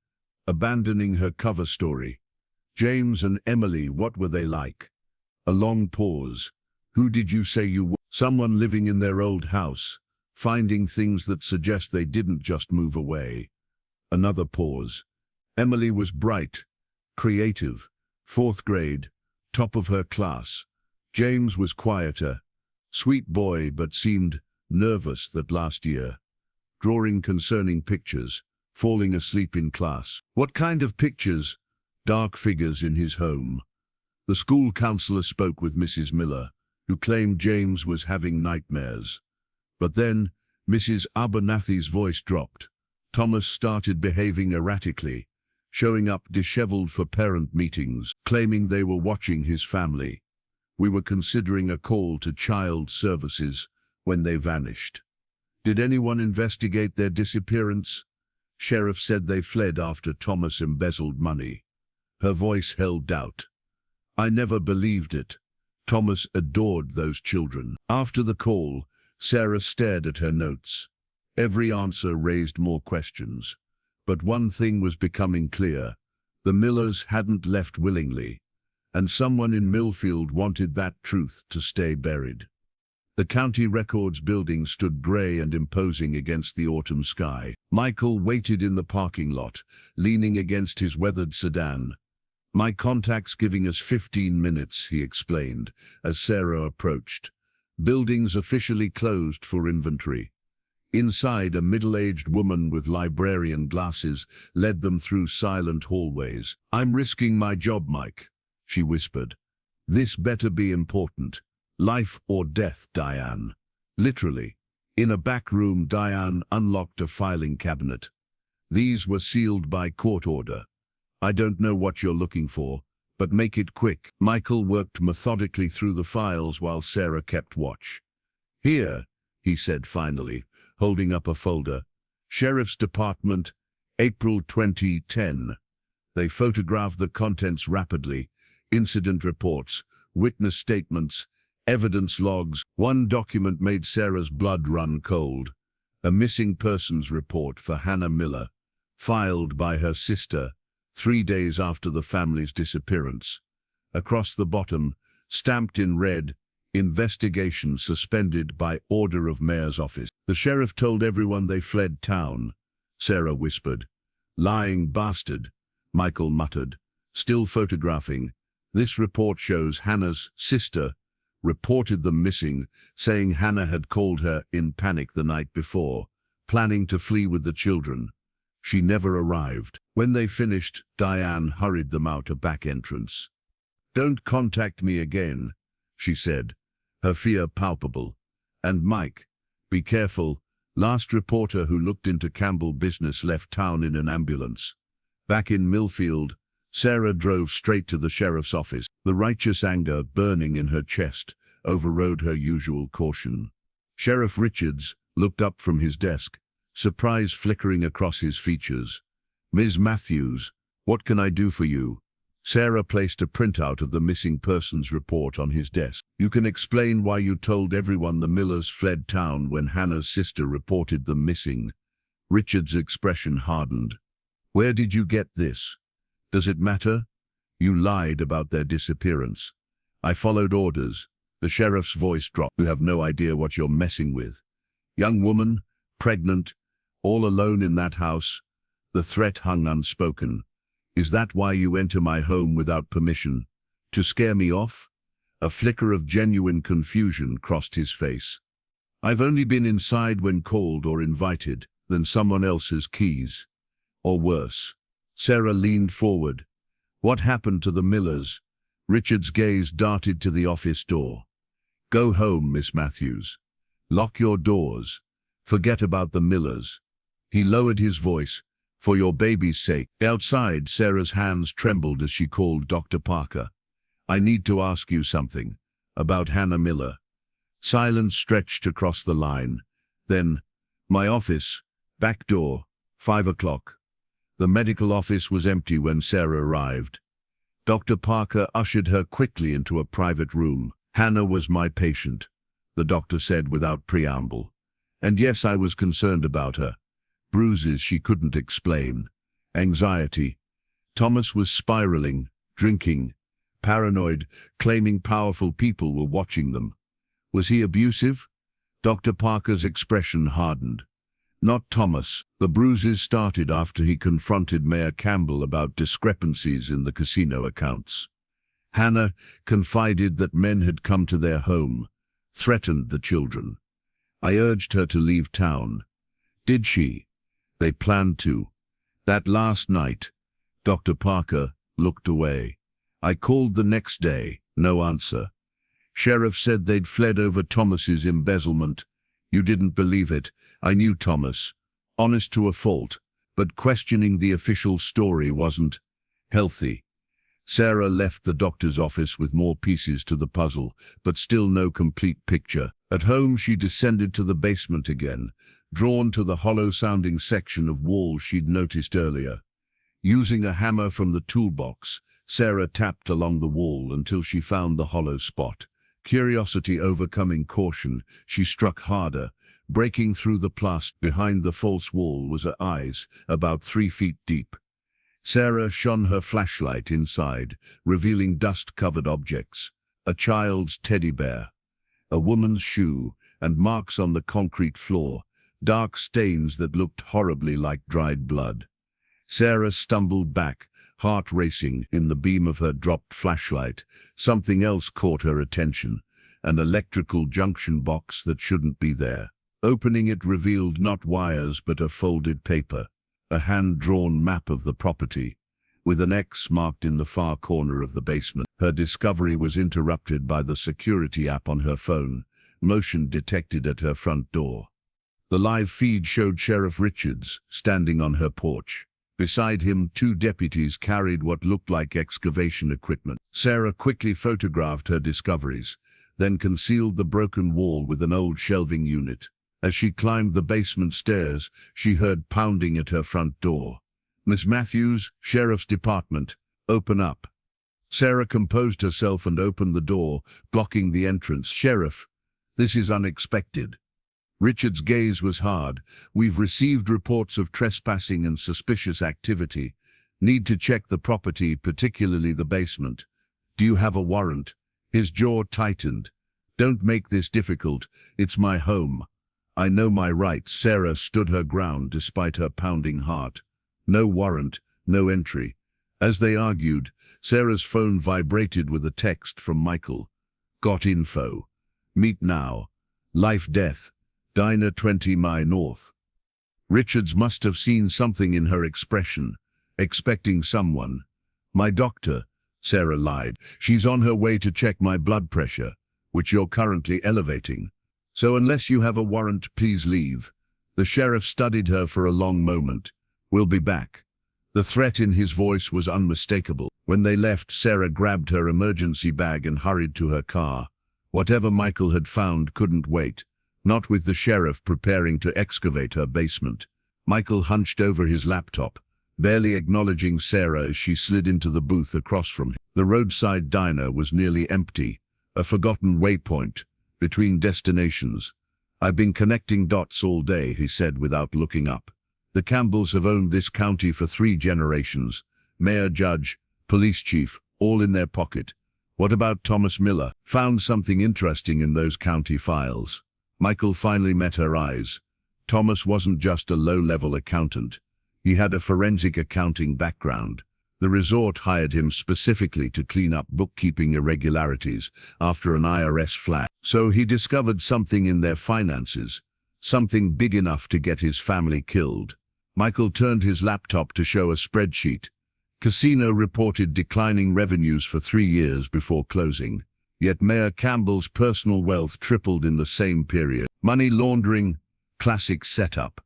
abandoning her cover story. James and Emily, what were they like? A long pause. Who did you say you were? Someone living in their old house, finding things that suggest they didn't just move away. Another pause. Emily was bright, creative, 4th grade, top of her class. James was quieter, sweet boy, but seemed nervous that last year. Drawing concerning pictures, falling asleep in class. What kind of pictures? Dark figures in his home. The school counselor spoke with Mrs. Miller, who claimed James was having nightmares. But then, Mrs. Abernathy's voice dropped. Thomas started behaving erratically, showing up disheveled for parent meetings, claiming they were watching his family. We were considering a call to child services when they vanished. Did anyone investigate their disappearance? Sheriff said they fled after Thomas embezzled money. Her voice held doubt. I never believed it. Thomas adored those children. After the call, Sarah stared at her notes. Every answer raised more questions. But one thing was becoming clear. The Millers hadn't left willingly, and someone in Millfield wanted that truth to stay buried. The county records building stood grey and imposing against the autumn sky. Michael waited in the parking lot, leaning against his weathered sedan. My contact's giving us 15 minutes, he explained, as Sarah approached. Buildings officially closed for inventory. Inside, a middle-aged woman with librarian glasses led them through silent hallways. I'm risking my job, Mike, she whispered. This better be important. Life or death, Diane. Literally. In a back room, Diane unlocked a filing cabinet. These were sealed by court order. I don't know what you're looking for, but make it quick. Michael worked methodically through the files while Sarah kept watch. Here, he said finally, holding up a folder. Sheriff's Department, April 2010. They photographed the contents rapidly. Incident reports, witness statements, evidence logs. One document made Sarah's blood run cold. A missing persons report for Hannah Miller, filed by her sister 3 days after the family's disappearance. Across the bottom, stamped in red, investigation suspended by order of mayor's office. The sheriff told everyone they fled town, Sarah whispered. Lying bastard, Michael muttered, still photographing. This report shows Hannah's sister reported them missing, saying Hannah had called her in panic the night before, planning to flee with the children. She never arrived. When they finished, Diane hurried them out a back entrance. Don't contact me again, she said, her fear palpable. And Mike, be careful. Last reporter who looked into Campbell business left town in an ambulance. Back in Millfield, Sarah drove straight to the sheriff's office. The righteous anger burning in her chest overrode her usual caution. Sheriff Richards looked up from his desk, surprise flickering across his features. Ms. Matthews, what can I do for you? Sarah placed a printout of the missing persons report on his desk. You can explain why you told everyone the Millers fled town when Hannah's sister reported them missing. Richard's expression hardened. Where did you get this? Does it matter? You lied about their disappearance. I followed orders. The sheriff's voice dropped. You have no idea what you're messing with. Young woman, pregnant, all alone in that house. The threat hung unspoken. Is that why you enter my home without permission? To scare me off? A flicker of genuine confusion crossed his face. I've only been inside when called or invited, than someone else's keys. Or worse. Sarah leaned forward. What happened to the Millers? Richard's gaze darted to the office door. Go home, Miss Matthews. Lock your doors. Forget about the Millers. He lowered his voice. For your baby's sake. Outside, Sarah's hands trembled as she called Dr. Parker. I need to ask you something. About Hannah Miller. Silence stretched across the line. Then, my office, back door, 5 o'clock. The medical office was empty when Sarah arrived. Dr. Parker ushered her quickly into a private room. Hannah was my patient, the doctor said without preamble. And yes, I was concerned about her. Bruises she couldn't explain. Anxiety. Thomas was spiraling, drinking, paranoid, claiming powerful people were watching them. Was he abusive? Dr. Parker's expression hardened. Not Thomas. The bruises started after he confronted Mayor Campbell about discrepancies in the casino accounts. Hannah confided that men had come to their home, threatened the children. I urged her to leave town. Did she? They planned to. That last night, Dr. Parker looked away. I called the next day, no answer. Sheriff said they'd fled over Thomas's embezzlement. You didn't believe it. I knew Thomas. Honest to a fault, but questioning the official story wasn't healthy. Sarah left the doctor's office with more pieces to the puzzle, but still no complete picture. At home, she descended to the basement again, drawn to the hollow-sounding section of wall she'd noticed earlier. Using a hammer from the toolbox, Sarah tapped along the wall until she found the hollow spot. Curiosity overcoming caution, she struck harder. Breaking through the plaster behind the false wall was her eyes, about 3 feet deep. Sarah shone her flashlight inside, revealing dust-covered objects. A child's teddy bear, a woman's shoe, and marks on the concrete floor, dark stains that looked horribly like dried blood. Sarah stumbled back, heart racing. In the beam of her dropped flashlight, something else caught her attention, an electrical junction box that shouldn't be there. Opening it revealed not wires but a folded paper, a hand-drawn map of the property, with an X marked in the far corner of the basement. Her discovery was interrupted by the security app on her phone, motion detected at her front door. The live feed showed Sheriff Richards standing on her porch. Beside him, 2 deputies carried what looked like excavation equipment. Sarah quickly photographed her discoveries, then concealed the broken wall with an old shelving unit. As she climbed the basement stairs, she heard pounding at her front door. "Miss Matthews, Sheriff's Department, open up." Sarah composed herself and opened the door, blocking the entrance. "Sheriff, this is unexpected." Richard's gaze was hard. "We've received reports of trespassing and suspicious activity. Need to check the property, particularly the basement. Do you have a warrant?" His jaw tightened. "Don't make this difficult. It's my home. I know my rights." Sarah stood her ground despite her pounding heart. No warrant, no entry. As they argued, Sarah's phone vibrated with a text from Michael. "Got info. Meet now. Life-death. Diner 20 Mi North." Richards must have seen something in her expression, expecting someone. "My doctor," Sarah lied. "She's on her way to check my blood pressure, which you're currently elevating. So unless you have a warrant, please leave." The sheriff studied her for a long moment. "We'll be back." The threat in his voice was unmistakable. When they left, Sarah grabbed her emergency bag and hurried to her car. Whatever Michael had found couldn't wait, not with the sheriff preparing to excavate her basement. Michael hunched over his laptop, barely acknowledging Sarah as she slid into the booth across from him. The roadside diner was nearly empty, a forgotten waypoint between destinations. "I've been connecting dots all day," he said without looking up. "The Campbells have owned this county for 3 generations. Mayor, judge, police chief, all in their pocket. What about Thomas Miller?" "Found something interesting in those county files." Michael finally met her eyes. Thomas wasn't just a low-level accountant. He had a forensic accounting background. The resort hired him specifically to clean up bookkeeping irregularities after an IRS flag. So he discovered something in their finances, something big enough to get his family killed. Michael turned his laptop to show a spreadsheet. Casino reported declining revenues for 3 years before closing. Yet Mayor Campbell's personal wealth tripled in the same period. Money laundering, classic setup.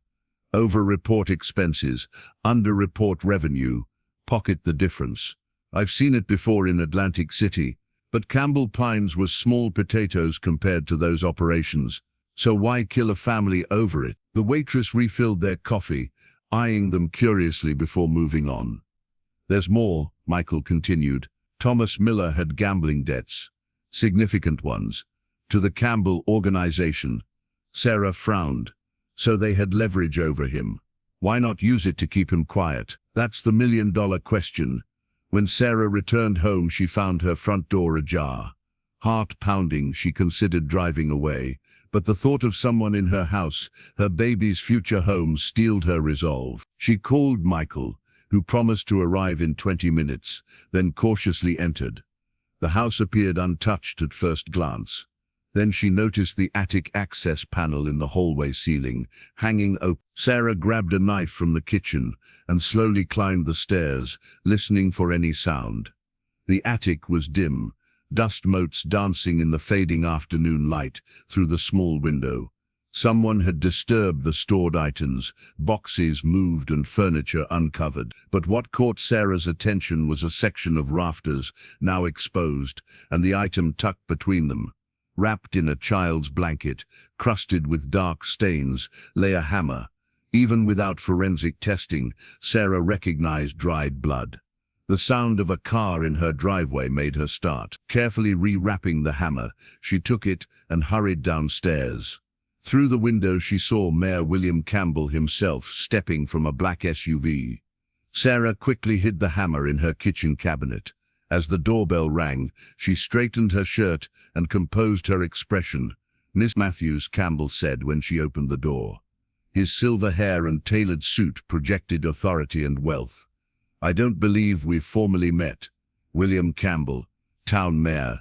Over-report expenses, under-report revenue, pocket the difference. I've seen it before in Atlantic City, but Campbell Pines was small potatoes compared to those operations. So why kill a family over it? The waitress refilled their coffee, eyeing them curiously before moving on. "There's more," Michael continued. "Thomas Miller had gambling debts, significant ones, to the Campbell organization." Sarah frowned. "So they had leverage over him. Why not use it to keep him quiet?" "That's the million-dollar question." When Sarah returned home, she found her front door ajar. Heart pounding, she considered driving away, but the thought of someone in her house, her baby's future home, steeled her resolve. She called Michael, who promised to arrive in 20 minutes, then cautiously entered. The house appeared untouched at first glance. Then she noticed the attic access panel in the hallway ceiling, hanging open. Sarah grabbed a knife from the kitchen and slowly climbed the stairs, listening for any sound. The attic was dim, dust motes dancing in the fading afternoon light through the small window. Someone had disturbed the stored items, boxes moved and furniture uncovered. But what caught Sarah's attention was a section of rafters, now exposed, and the item tucked between them. Wrapped in a child's blanket, crusted with dark stains, lay a hammer. Even without forensic testing, Sarah recognized dried blood. The sound of a car in her driveway made her start. Carefully rewrapping the hammer, she took it and hurried downstairs. Through the window she saw Mayor William Campbell himself stepping from a black SUV. Sarah quickly hid the hammer in her kitchen cabinet. As the doorbell rang, she straightened her shirt and composed her expression. "Miss Matthews," Campbell said when she opened the door. His silver hair and tailored suit projected authority and wealth. "I don't believe we've formally met." "William Campbell, town mayor."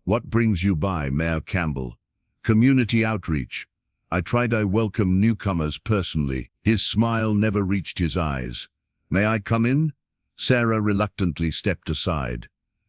"What brings you by, Mayor Campbell?" "Community outreach. I welcome newcomers personally." His smile never reached his eyes. "May I come in?" Sarah reluctantly stepped aside.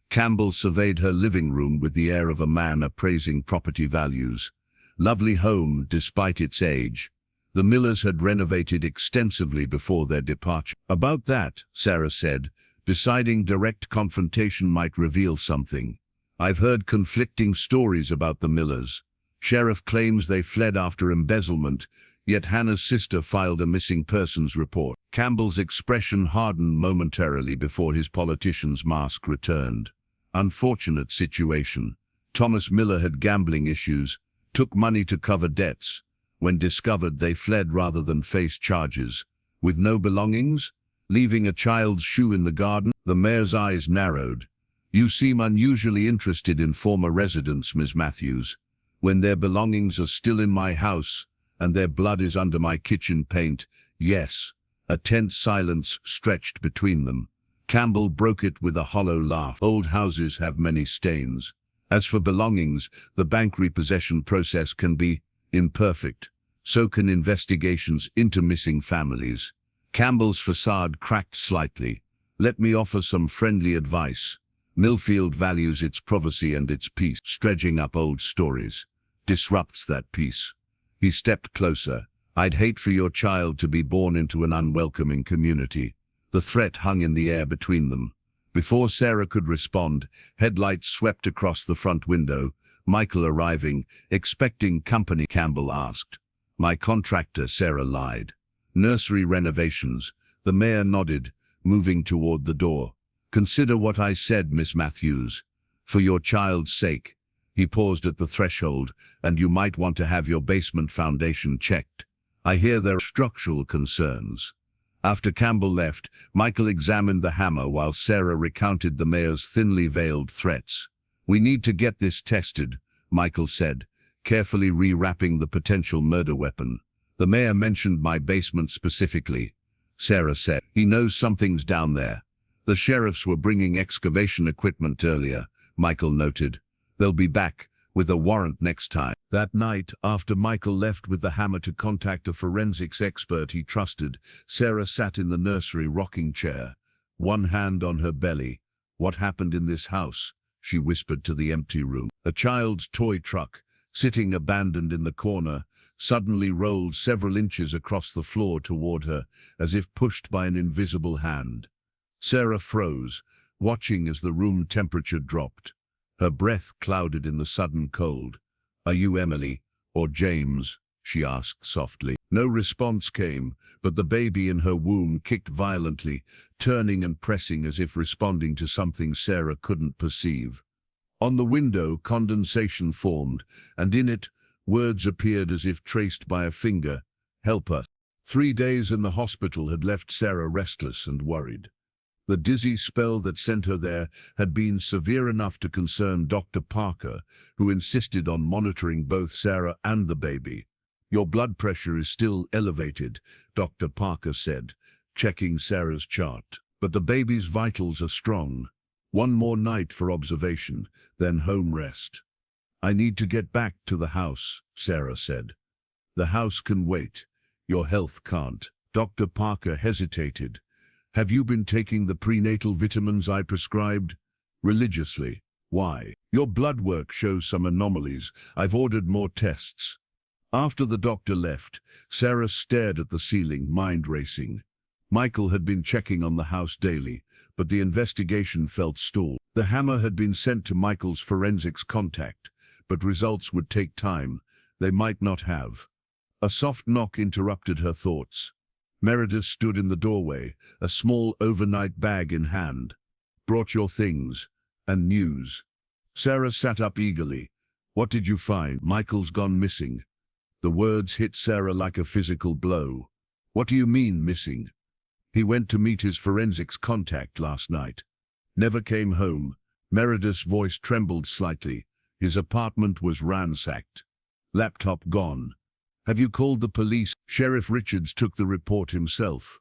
Campbell surveyed her living room with the air of a man appraising property values. Lovely home, despite its age. The Millers had renovated extensively before their departure. "About that," Sarah said, deciding direct confrontation might reveal something. "I've heard conflicting stories about the Millers. Sheriff claims they fled after embezzlement, yet Hannah's sister filed a missing persons report." Campbell's expression hardened momentarily before his politician's mask returned. "Unfortunate situation. Thomas Miller had gambling issues, took money to cover debts. When discovered, they fled rather than face charges. With no belongings? Leaving a child's shoe in the garden?" The mayor's eyes narrowed. "You seem unusually interested in former residents, Ms. Matthews. When their belongings are still in my house, and their blood is under my kitchen paint, yes." A tense silence stretched between them. Campbell broke it with a hollow laugh. "Old houses have many stains. As for belongings, the bank repossession process can be imperfect. So can investigations into missing families." Campbell's facade cracked slightly. "Let me offer some friendly advice. Millfield values its privacy and its peace. Dredging up old stories disrupts that peace." He stepped closer. "I'd hate for your child to be born into an unwelcoming community." The threat hung in the air between them. Before Sarah could respond, headlights swept across the front window. Michael arriving, expecting company, Campbell asked. "My contractor," Sarah lied. "Nursery renovations." The mayor nodded, moving toward the door. "Consider what I said, Miss Matthews. For your child's sake." He paused at the threshold. "And you might want to have your basement foundation checked. I hear there are structural concerns." After Campbell left, Michael examined the hammer while Sarah recounted the mayor's thinly veiled threats. "We need to get this tested," Michael said, carefully rewrapping the potential murder weapon. "The mayor mentioned my basement specifically," Sarah said. "He knows something's down there." "The sheriffs were bringing excavation equipment earlier," Michael noted. "They'll be back with a warrant next time." That night, after Michael left with the hammer to contact a forensics expert he trusted, Sarah sat in the nursery rocking chair, one hand on her belly. "What happened in this house?" she whispered to the empty room. A child's toy truck, sitting abandoned in the corner, suddenly rolled several inches across the floor toward her, as if pushed by an invisible hand. Sarah froze, watching as the room temperature dropped. Her breath clouded in the sudden cold. "Are you Emily, or James?" she asked softly. No response came, but the baby in her womb kicked violently, turning and pressing as if responding to something Sarah couldn't perceive. On the window, condensation formed, and in it, words appeared as if traced by a finger. "Help us." 3 days in the hospital had left Sarah restless and worried. The dizzy spell that sent her there had been severe enough to concern Dr. Parker, who insisted on monitoring both Sarah and the baby. "Your blood pressure is still elevated," Dr. Parker said, checking Sarah's chart. "But the baby's vitals are strong. One more night for observation, then home rest." "I need to get back to the house," Sarah said. "The house can wait. Your health can't." Dr. Parker hesitated. "Have you been taking the prenatal vitamins I prescribed?" "Religiously." "Why?" "Your blood work shows some anomalies. I've ordered more tests." After the doctor left, Sarah stared at the ceiling, mind racing. Michael had been checking on the house daily, but the investigation felt stalled. The hammer had been sent to Michael's forensics contact, but results would take time. They might not have. A soft knock interrupted her thoughts. Meredith stood in the doorway, a small overnight bag in hand. "Brought your things. And news." Sarah sat up eagerly. "What did you find?" "Michael's gone missing." The words hit Sarah like a physical blow. "What do you mean, missing?" "He went to meet his forensics contact last night. Never came home." Meredith's voice trembled slightly. "His apartment was ransacked. Laptop gone." "Have you called the police?" Sheriff Richards took the report himself.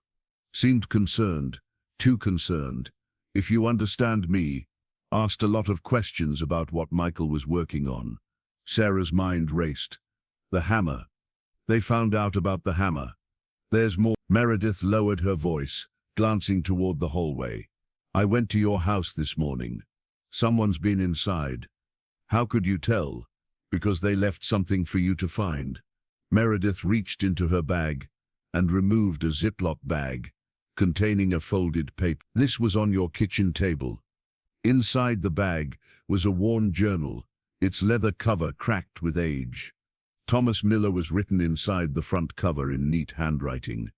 Seemed concerned, too concerned. "If you understand me." Asked a lot of questions about what Michael was working on. Sarah's mind raced. The hammer. They found out about the hammer. "There's more." Meredith lowered her voice, glancing toward the hallway. "I went to your house this morning. Someone's been inside." "How could you tell?" "Because they left something for you to find." Meredith reached into her bag and removed a Ziploc bag containing a folded paper. "This was on your kitchen table." Inside the bag was a worn journal, its leather cover cracked with age. Thomas Miller was written inside the front cover in neat handwriting.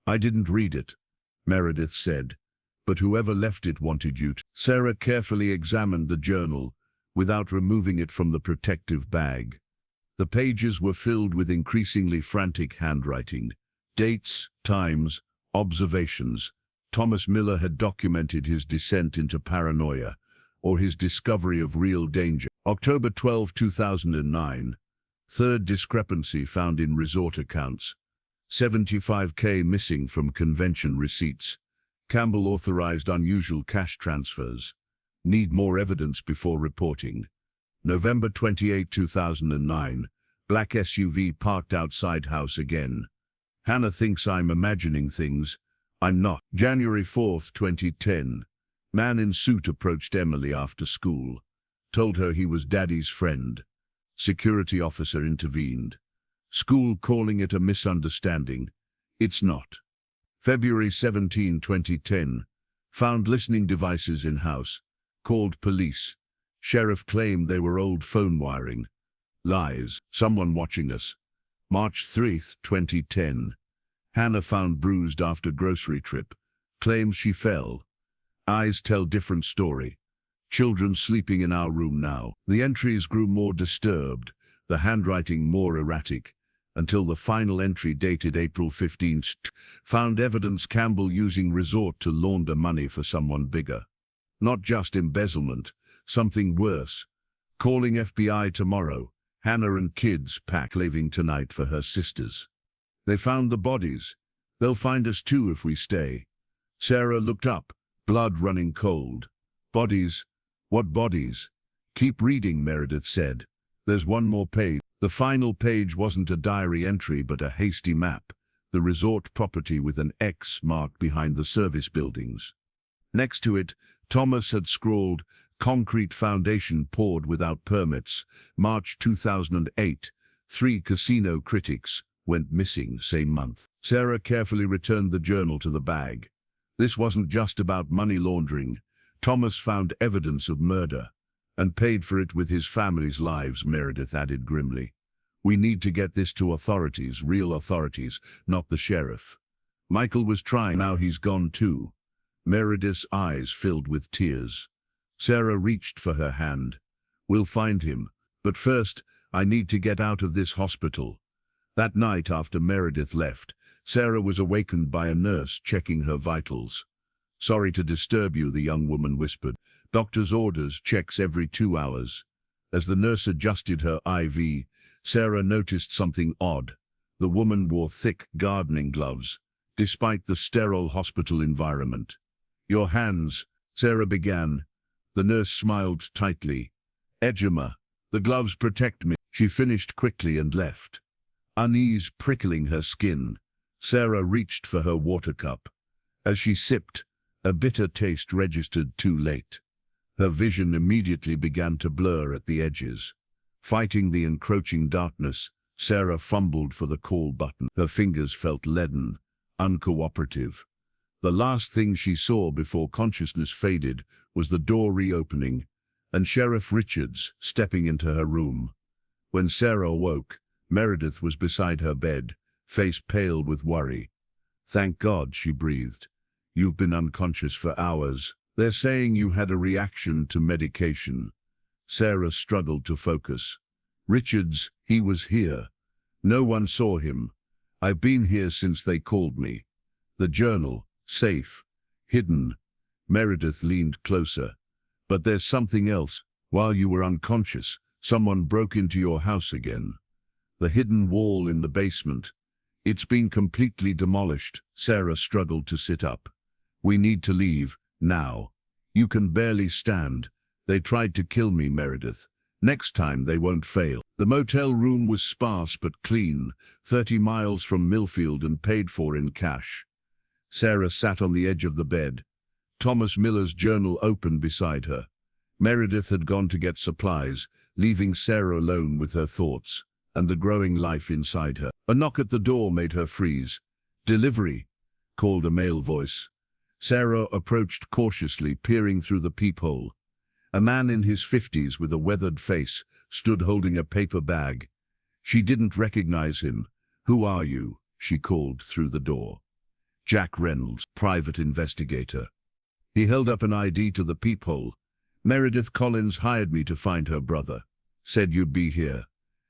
"I didn't read it," Meredith said, "but whoever left it wanted you to." Sarah carefully examined the journal without removing it from the protective bag. The pages were filled with increasingly frantic handwriting. Dates, times, observations. Thomas Miller had documented his descent into paranoia, or his discovery of real danger. October 12, 2009. Third discrepancy found in resort accounts. $75K missing from convention receipts. Campbell authorized unusual cash transfers. Need more evidence before reporting. November 28, 2009. Black SUV parked outside house again. Hannah thinks I'm imagining things. I'm not. January 4, 2010. Man in suit approached Emily after school. Told her he was Daddy's friend. Security officer intervened. School calling it a misunderstanding. It's not. February 17, 2010. Found listening devices in house. Called police. Sheriff claimed they were old phone wiring. Lies. Someone watching us. March 3, 2010. Hannah found bruised after grocery trip. Claims she fell. Eyes tell different story. Children sleeping in our room now. The entries grew more disturbed, the handwriting more erratic, until the final entry dated April 15 found evidence Campbell using resort to launder money for someone bigger. Not just embezzlement, something worse. Calling FBI tomorrow. Hannah and kids pack leaving tonight for her sisters. They found the bodies. They'll find us too if we stay. Sarah looked up, blood running cold. Bodies? What bodies? Keep reading, Meredith said. There's one more page. The final page wasn't a diary entry but a hasty map, the resort property with an X marked behind the service buildings. Next to it, Thomas had scrawled, "Concrete foundation poured without permits, March 2008, 3 casino critics went missing same month." Sarah carefully returned the journal to the bag. This wasn't just about money laundering. Thomas found evidence of murder, and paid for it with his family's lives, Meredith added grimly. "We need to get this to authorities, real authorities, not the sheriff. Michael was trying, now he's gone too." Meredith's eyes filled with tears. Sarah reached for her hand. "We'll find him, but first, I need to get out of this hospital." That night after Meredith left, Sarah was awakened by a nurse checking her vitals. "Sorry to disturb you," the young woman whispered. "Doctor's orders, checks every 2 hours." As the nurse adjusted her IV, Sarah noticed something odd. The woman wore thick gardening gloves, despite the sterile hospital environment. "Your hands," Sarah began. The nurse smiled tightly. "Eczema. The gloves protect me." She finished quickly and left. Unease prickling her skin, Sarah reached for her water cup. As she sipped, a bitter taste registered too late. Her vision immediately began to blur at the edges. Fighting the encroaching darkness, Sarah fumbled for the call button. Her fingers felt leaden, uncooperative. The last thing she saw before consciousness faded was the door reopening and Sheriff Richards stepping into her room. When Sarah awoke, Meredith was beside her bed, face pale with worry. "Thank God," she breathed. "You've been unconscious for hours. They're saying you had a reaction to medication." Sarah struggled to focus. "Richards, he was here. No one saw him. I've been here since they called me. The journal, safe, hidden." Meredith leaned closer. "But there's something else. While you were unconscious, someone broke into your house again. The hidden wall in the basement. It's been completely demolished." Sarah struggled to sit up. "We need to leave, now. You can barely stand. They tried to kill me, Meredith. Next time they won't fail." The motel room was sparse but clean, 30 miles from Millfield and paid for in cash. Sarah sat on the edge of the bed. Thomas Miller's journal open beside her. Meredith had gone to get supplies, leaving Sarah alone with her thoughts and the growing life inside her. A knock at the door made her freeze. "Delivery," called a male voice. Sarah approached cautiously, peering through the peephole. A man in his 50s with a weathered face stood holding a paper bag. She didn't recognize him. "Who are you?" she called through the door. "Jack Reynolds, private investigator." He held up an ID to the peephole. "Meredith Collins hired me to find her brother. Said you'd be here."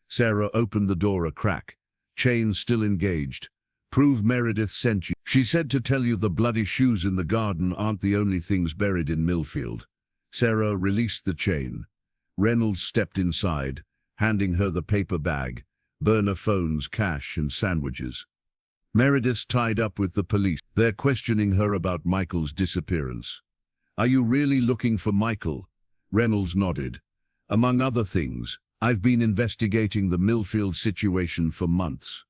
Sarah opened the door a crack. Chain still engaged. "Prove Meredith sent you. She said to tell you the bloody shoes in the garden aren't the only things buried in Millfield." Sarah released the chain. Reynolds stepped inside, handing her the paper bag, burner phones, cash and sandwiches. "Meredith's tied up with the police. They're questioning her about Michael's disappearance." "Are you really looking for Michael?" Reynolds nodded. "Among other things, I've been investigating the Millfield situation for months."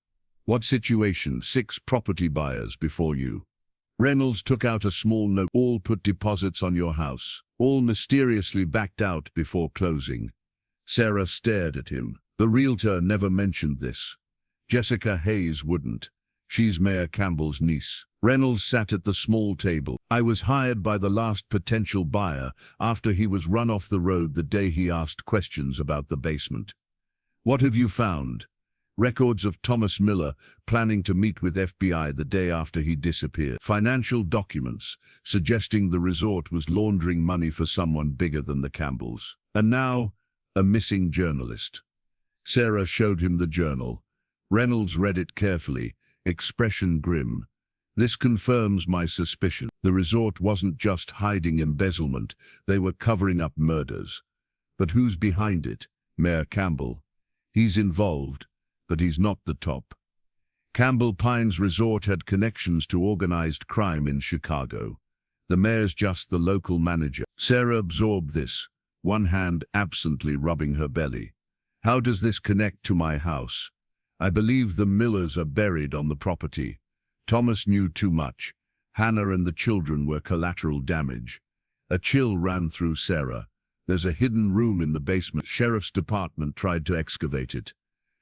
"What situation?" "6 property buyers before you." Reynolds took out a small note. "All put deposits on your house. All mysteriously backed out before closing." Sarah stared at him. "The realtor never mentioned this." "Jessica Hayes wouldn't. She's Mayor Campbell's niece." Reynolds sat at the small table. "I was hired by the last potential buyer after he was run off the road the day he asked questions about the basement." "What have you found?" "Records of Thomas Miller planning to meet with FBI the day after he disappeared. Financial documents suggesting the resort was laundering money for someone bigger than the Campbells. And now, a missing journalist." Sarah showed him the journal. Reynolds read it carefully, expression grim. "This confirms my suspicion. The resort wasn't just hiding embezzlement, they were covering up murders. But who's behind it? Mayor Campbell. He's involved, but he's not the top." Campbell Pines Resort had connections to organized crime in Chicago. The mayor's just the local manager. Sarah absorbed this, one hand absently rubbing her belly. "How does this connect to my house? I believe the Millers are buried on the property. Thomas knew too much. Hannah and the children were collateral damage." A chill ran through Sarah. "There's a hidden room in the basement. Sheriff's department tried to excavate it."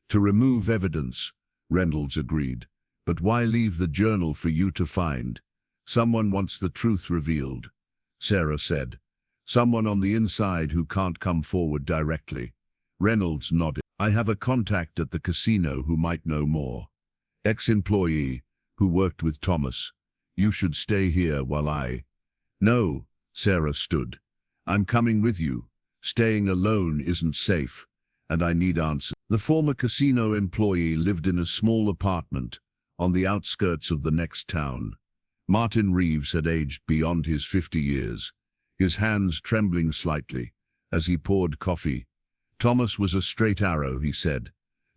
"To remove evidence," Reynolds agreed. "But why leave the journal for you to find?" "Someone wants the truth revealed," Sarah said. "Someone on the inside who can't come forward directly." Reynolds nodded. "I have a contact at the casino who might know more. Ex-employee who worked with Thomas. You should stay here while I—" "No," Sarah stood. "I'm coming with you. Staying alone isn't safe, and I need answers." The former casino employee lived in a small apartment on the outskirts of the next town. Martin Reeves had aged beyond his 50 years, his hands trembling slightly as he poured coffee. "Thomas was a straight arrow," he said.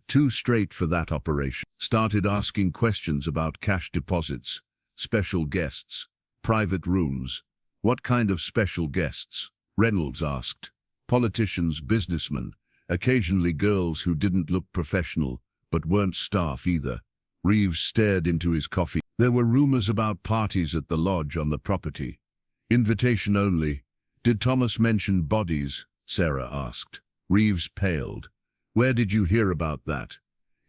"Too straight for that operation. Started asking questions about cash deposits, special guests, private rooms." "What kind of special guests?" Reynolds asked. "Politicians, businessmen, occasionally girls who didn't look professional, but weren't staff either." Reeves stared into his coffee. "There were rumors about parties at the lodge on the property. Invitation only." "Did Thomas mention bodies?" Sarah asked. Reeves paled. "Where did you hear about that?"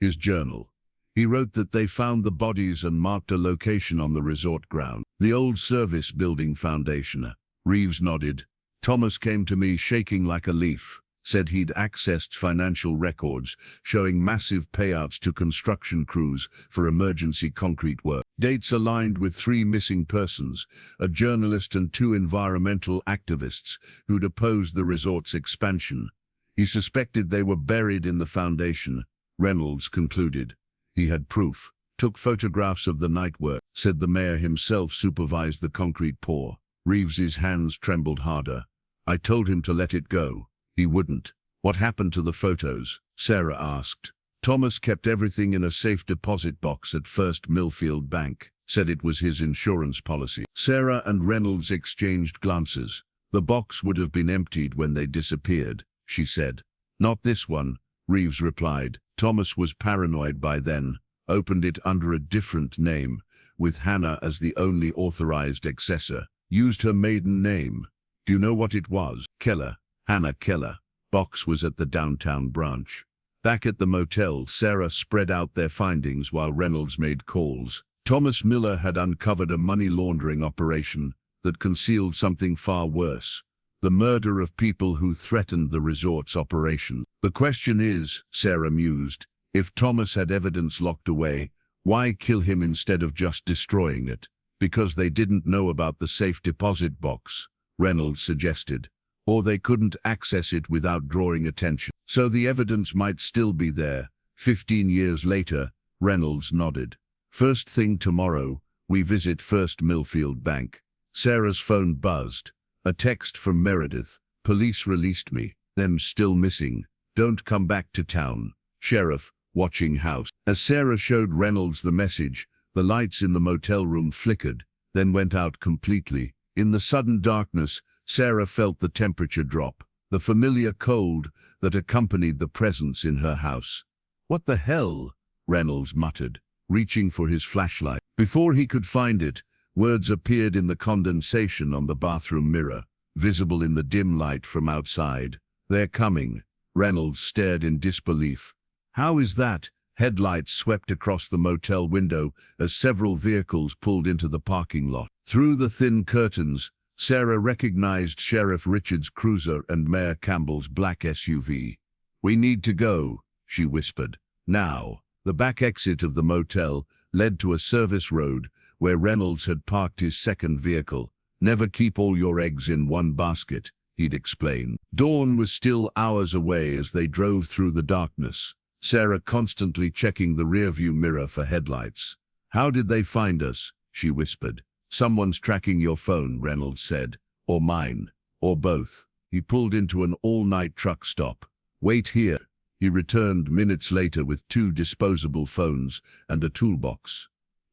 His journal. He wrote that they found the bodies and marked a location on the resort ground. The old service building foundation. Reeves nodded. Thomas came to me shaking like a leaf, said he'd accessed financial records showing massive payouts to construction crews for emergency concrete work. Dates aligned with 3 missing persons, a journalist and 2 environmental activists who'd opposed the resort's expansion. He suspected they were buried in the foundation, Reynolds concluded. He had proof, took photographs of the night work, said the mayor himself supervised the concrete pour. Reeves's hands trembled harder. I told him to let it go. He wouldn't. What happened to the photos? Sarah asked. Thomas kept everything in a safe deposit box at First Millfield Bank, said it was his insurance policy. Sarah and Reynolds exchanged glances. The box would have been emptied when they disappeared, she said. Not this one, Reeves replied. Thomas was paranoid by then, opened it under a different name, with Hannah as the only authorized accessor. Used her maiden name. Do you know what it was? Keller. Hannah Keller. Box was at the downtown branch. Back at the motel, Sarah spread out their findings while Reynolds made calls. Thomas Miller had uncovered a money laundering operation that concealed something far worse. The murder of people who threatened the resort's operation. The question is, Sarah mused, if Thomas had evidence locked away, why kill him instead of just destroying it? Because they didn't know about the safe deposit box, Reynolds suggested. Or they couldn't access it without drawing attention. So the evidence might still be there. 15 years later, Reynolds nodded. First thing tomorrow, we visit First Millfield Bank. Sarah's phone buzzed. A text from Meredith. Police released me. Them still missing. Don't come back to town. Sheriff, watching house. As Sarah showed Reynolds the message, the lights in the motel room flickered, then went out completely. In the sudden darkness, Sarah felt the temperature drop, the familiar cold that accompanied the presence in her house. What the hell? Reynolds muttered, reaching for his flashlight. Before he could find it, words appeared in the condensation on the bathroom mirror, visible in the dim light from outside. They're coming. Reynolds stared in disbelief. How is that? Headlights swept across the motel window as several vehicles pulled into the parking lot. Through the thin curtains, Sarah recognized Sheriff Richard's cruiser and Mayor Campbell's black SUV. We need to go, she whispered. Now. The back exit of the motel led to a service road where Reynolds had parked his second vehicle. Never keep all your eggs in one basket, he'd explained. Dawn was still hours away as they drove through the darkness, Sarah constantly checking the rearview mirror for headlights. How did they find us? She whispered. Someone's tracking your phone, Reynolds said. Or mine. Or both. He pulled into an all-night truck stop. Wait here. He returned minutes later with 2 disposable phones and a toolbox.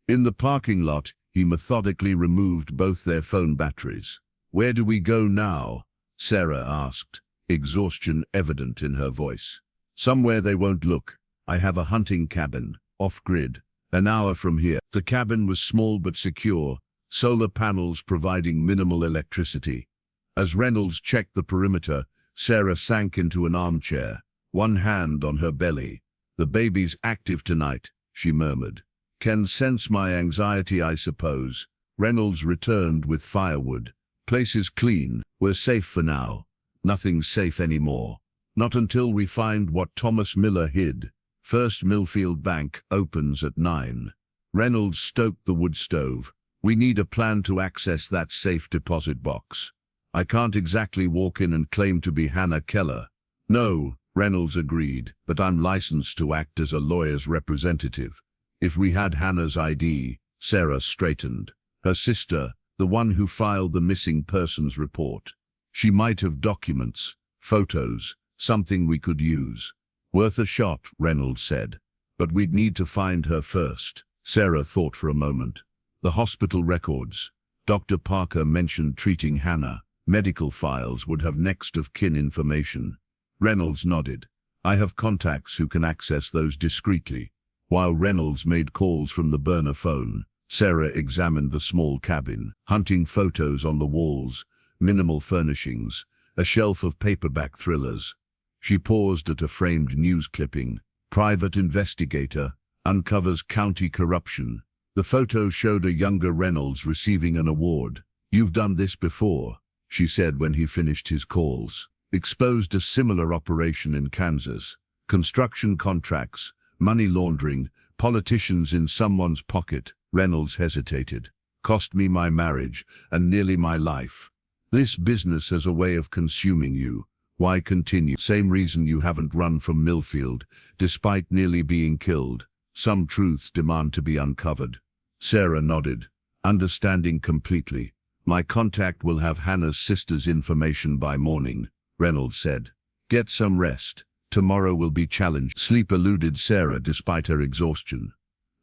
In the parking lot, he methodically removed both their phone batteries. Where do we go now? Sarah asked, exhaustion evident in her voice. Somewhere they won't look. I have a hunting cabin, off-grid, an hour from here. The cabin was small but secure, solar panels providing minimal electricity. As Reynolds checked the perimeter, Sarah sank into an armchair, one hand on her belly. The baby's active tonight, she murmured. Can sense my anxiety, I suppose. Reynolds returned with firewood. Place is clean. We're safe for now. Nothing's safe anymore. Not until we find what Thomas Miller hid. First Millfield Bank opens at 9. Reynolds stoked the wood stove. We need a plan to access that safe deposit box. I can't exactly walk in and claim to be Hannah Keller. No, Reynolds agreed, but I'm licensed to act as a lawyer's representative. If we had Hannah's ID, Sarah straightened. Her sister, the one who filed the missing persons report. She might have documents, photos, something we could use. Worth a shot, Reynolds said. But we'd need to find her first. Sarah thought for a moment. The hospital records. Dr. Parker mentioned treating Hannah. Medical files would have next of kin information. Reynolds nodded. I have contacts who can access those discreetly. While Reynolds made calls from the burner phone, Sarah examined the small cabin, hunting photos on the walls, minimal furnishings, a shelf of paperback thrillers. She paused at a framed news clipping. Private investigator uncovers county corruption. The photo showed a younger Reynolds receiving an award. "You've done this before," she said when he finished his calls. Exposed a similar operation in Kansas. Construction contracts, money laundering, politicians in someone's pocket. Reynolds hesitated. "Cost me my marriage and nearly my life. This business has a way of consuming you. Why continue? Same reason you haven't run from Millfield, despite nearly being killed. Some truths demand to be uncovered." Sarah nodded, understanding completely. "My contact will have Hannah's sister's information by morning," Reynolds said. "Get some rest. Tomorrow will be challenged." Sleep eluded Sarah despite her exhaustion.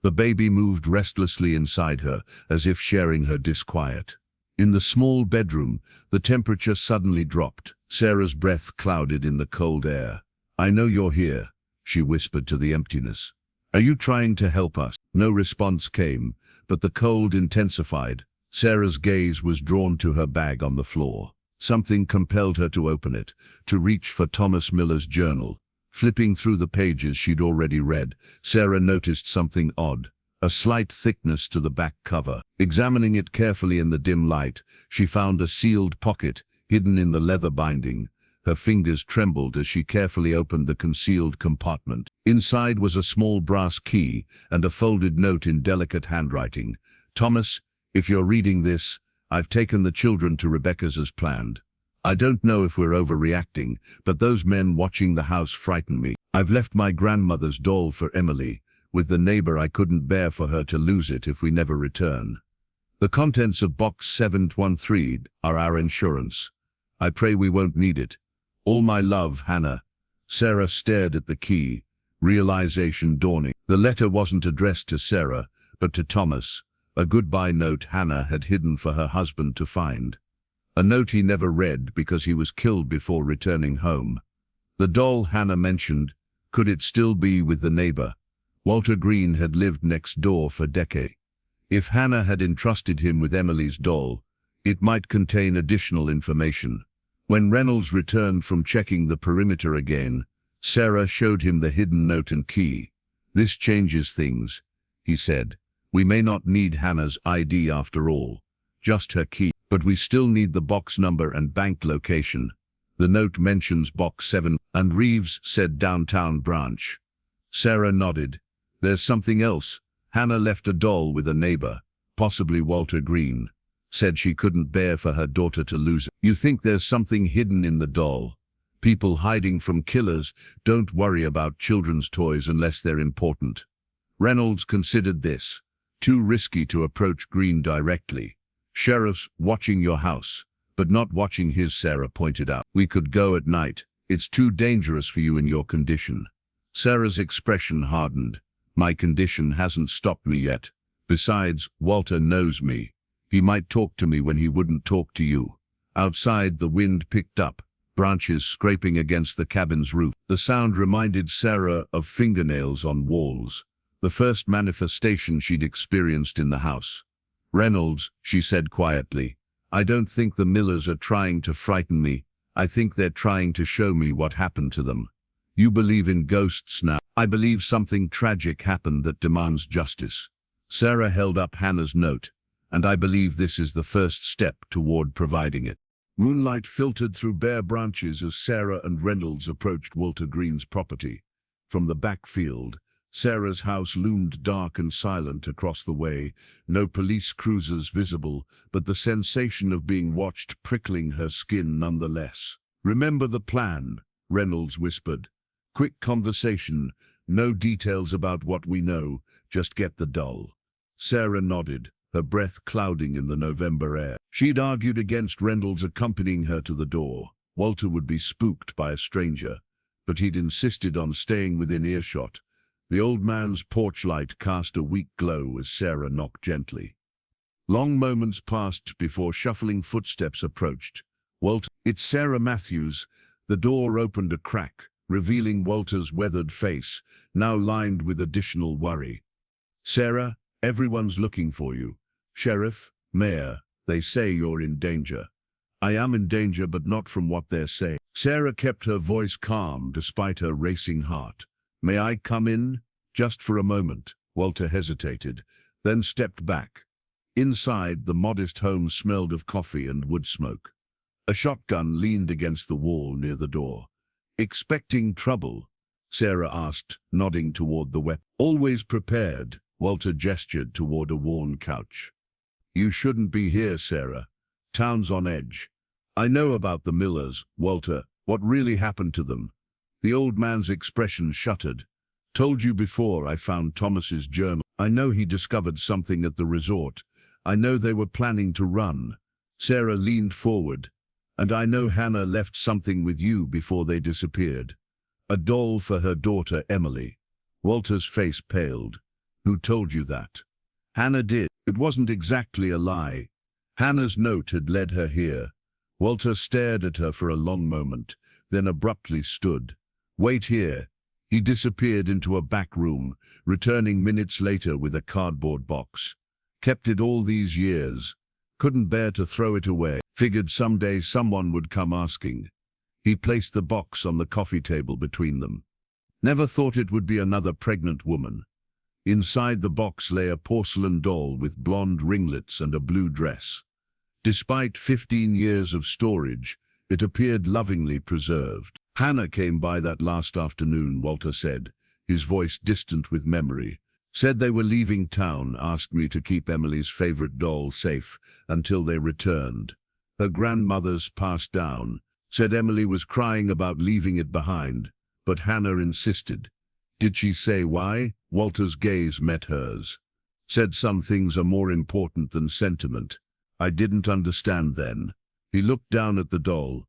The baby moved restlessly inside her, as if sharing her disquiet. In the small bedroom, the temperature suddenly dropped. Sarah's breath clouded in the cold air. "I know you're here," she whispered to the emptiness. "Are you trying to help us?" No response came, but the cold intensified. Sarah's gaze was drawn to her bag on the floor. Something compelled her to open it, to reach for Thomas Miller's journal. Flipping through the pages she'd already read, Sarah noticed something odd, a slight thickness to the back cover. Examining it carefully in the dim light, she found a sealed pocket hidden in the leather binding. Her fingers trembled as she carefully opened the concealed compartment. Inside was a small brass key and a folded note in delicate handwriting. "Thomas, if you're reading this, I've taken the children to Rebecca's as planned. I don't know if we're overreacting, but those men watching the house frighten me. I've left my grandmother's doll for Emily, with the neighbor I couldn't bear for her to lose it if we never return. The contents of box 713 are our insurance. I pray we won't need it. All my love, Hannah." Sarah stared at the key, realization dawning. The letter wasn't addressed to Sarah, but to Thomas, a goodbye note Hannah had hidden for her husband to find. A note he never read because he was killed before returning home. The doll Hannah mentioned, could it still be with the neighbor? Walter Green had lived next door for decades. If Hannah had entrusted him with Emily's doll, it might contain additional information. When Reynolds returned from checking the perimeter again, Sarah showed him the hidden note and key. "This changes things," he said. "We may not need Hannah's ID after all, just her key. But we still need the box number and bank location. The note mentions box 7, and Reeves said downtown branch." Sarah nodded. "There's something else. Hannah left a doll with a neighbor, possibly Walter Green. Said she couldn't bear for her daughter to lose it." "You think there's something hidden in the doll? People hiding from killers don't worry about children's toys unless they're important." Reynolds considered this. Too risky to approach Green directly. "Sheriff's watching your house, but not watching his," Sarah pointed out. "We could go at night. It's too dangerous for you in your condition." Sarah's expression hardened. "My condition hasn't stopped me yet. Besides, Walter knows me. He might talk to me when he wouldn't talk to you." Outside, the wind picked up, branches scraping against the cabin's roof. The sound reminded Sarah of fingernails on walls, the first manifestation she'd experienced in the house. "Reynolds," she said quietly, "I don't think the Millers are trying to frighten me. I think they're trying to show me what happened to them. You believe in ghosts now. I believe something tragic happened that demands justice." Sarah held up Hannah's note, "and I believe this is the first step toward providing it." Moonlight filtered through bare branches as Sarah and Reynolds approached Walter Green's property. From the backfield, Sarah's house loomed dark and silent across the way, no police cruisers visible, but the sensation of being watched prickling her skin nonetheless. "Remember the plan," Reynolds whispered. "Quick conversation, no details about what we know, just get the doll." Sarah nodded, her breath clouding in the November air. She'd argued against Reynolds accompanying her to the door. Walter would be spooked by a stranger, but he'd insisted on staying within earshot. The old man's porch light cast a weak glow as Sarah knocked gently. Long moments passed before shuffling footsteps approached. "Walter, it's Sarah Matthews." The door opened a crack, revealing Walter's weathered face, now lined with additional worry. "Sarah, everyone's looking for you. Sheriff, Mayor, they say you're in danger." "I am in danger, but not from what they're saying." Sarah kept her voice calm despite her racing heart. "May I come in? Just for a moment." Walter hesitated, then stepped back. Inside, the modest home smelled of coffee and wood smoke. A shotgun leaned against the wall near the door. "Expecting trouble?" Sarah asked, nodding toward the weapon. "Always prepared." Walter gestured toward a worn couch. "You shouldn't be here, Sarah. Town's on edge." "I know about the Millers, Walter. What really happened to them?" The old man's expression shuttered. "Told you before I found Thomas's journal. I know he discovered something at the resort. I know they were planning to run." Sarah leaned forward. "And I know Hannah left something with you before they disappeared. A doll for her daughter, Emily." Walter's face paled. "Who told you that?" "Hannah did. It wasn't exactly a lie. Hannah's note had led her here." Walter stared at her for a long moment, then abruptly stood. "Wait here." He disappeared into a back room, returning minutes later with a cardboard box. "Kept it all these years. Couldn't bear to throw it away. Figured someday someone would come asking." He placed the box on the coffee table between them. "Never thought it would be another pregnant woman." Inside the box lay a porcelain doll with blonde ringlets and a blue dress. Despite 15 years of storage, it appeared lovingly preserved. "Hannah came by that last afternoon," Walter said, his voice distant with memory. "Said they were leaving town, asked me to keep Emily's favorite doll safe until they returned. Her grandmother's passed down. Said Emily was crying about leaving it behind, but Hannah insisted." "Did she say why?" Walter's gaze met hers. "Said some things are more important than sentiment. I didn't understand then." He looked down at the doll.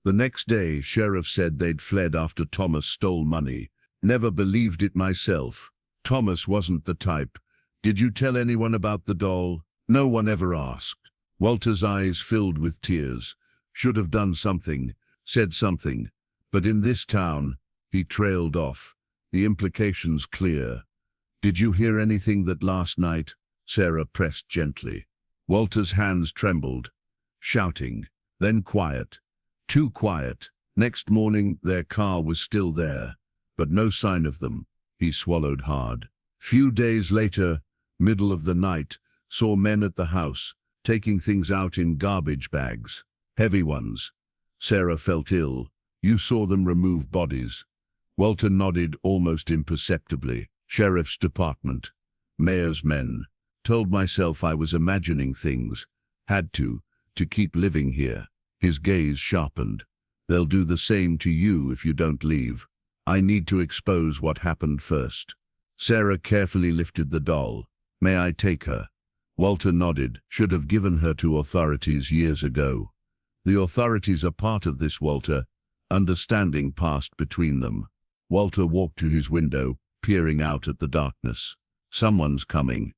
"The next day, sheriff said they'd fled after Thomas stole money. Never believed it myself. Thomas wasn't the type." "Did you tell anyone about the doll?" "No one ever asked." Walter's eyes filled with tears. "Should have done something, said something. But in this town," he trailed off. "The implications clear." "Did you hear anything that last night?" Sarah pressed gently. Walter's hands trembled. "Shouting, then quiet. Too quiet." Next morning, their car was still there, but no sign of them. He swallowed hard. Few days later, middle of the night, saw men at the house, taking things out in garbage bags. Heavy ones. Sarah felt ill. "You saw them remove bodies?" Walter nodded almost imperceptibly. "Sheriff's department. Mayor's men. Told myself I was imagining things. Had to keep living here." His gaze sharpened. "They'll do the same to you if you don't leave. I need to expose what happened first." Sarah carefully lifted the doll. "May I take her?" Walter nodded. "Should have given her to authorities years ago." "The authorities are part of this, Walter." Understanding passed between them. Walter walked to his window, peering out at the darkness. "Someone's coming."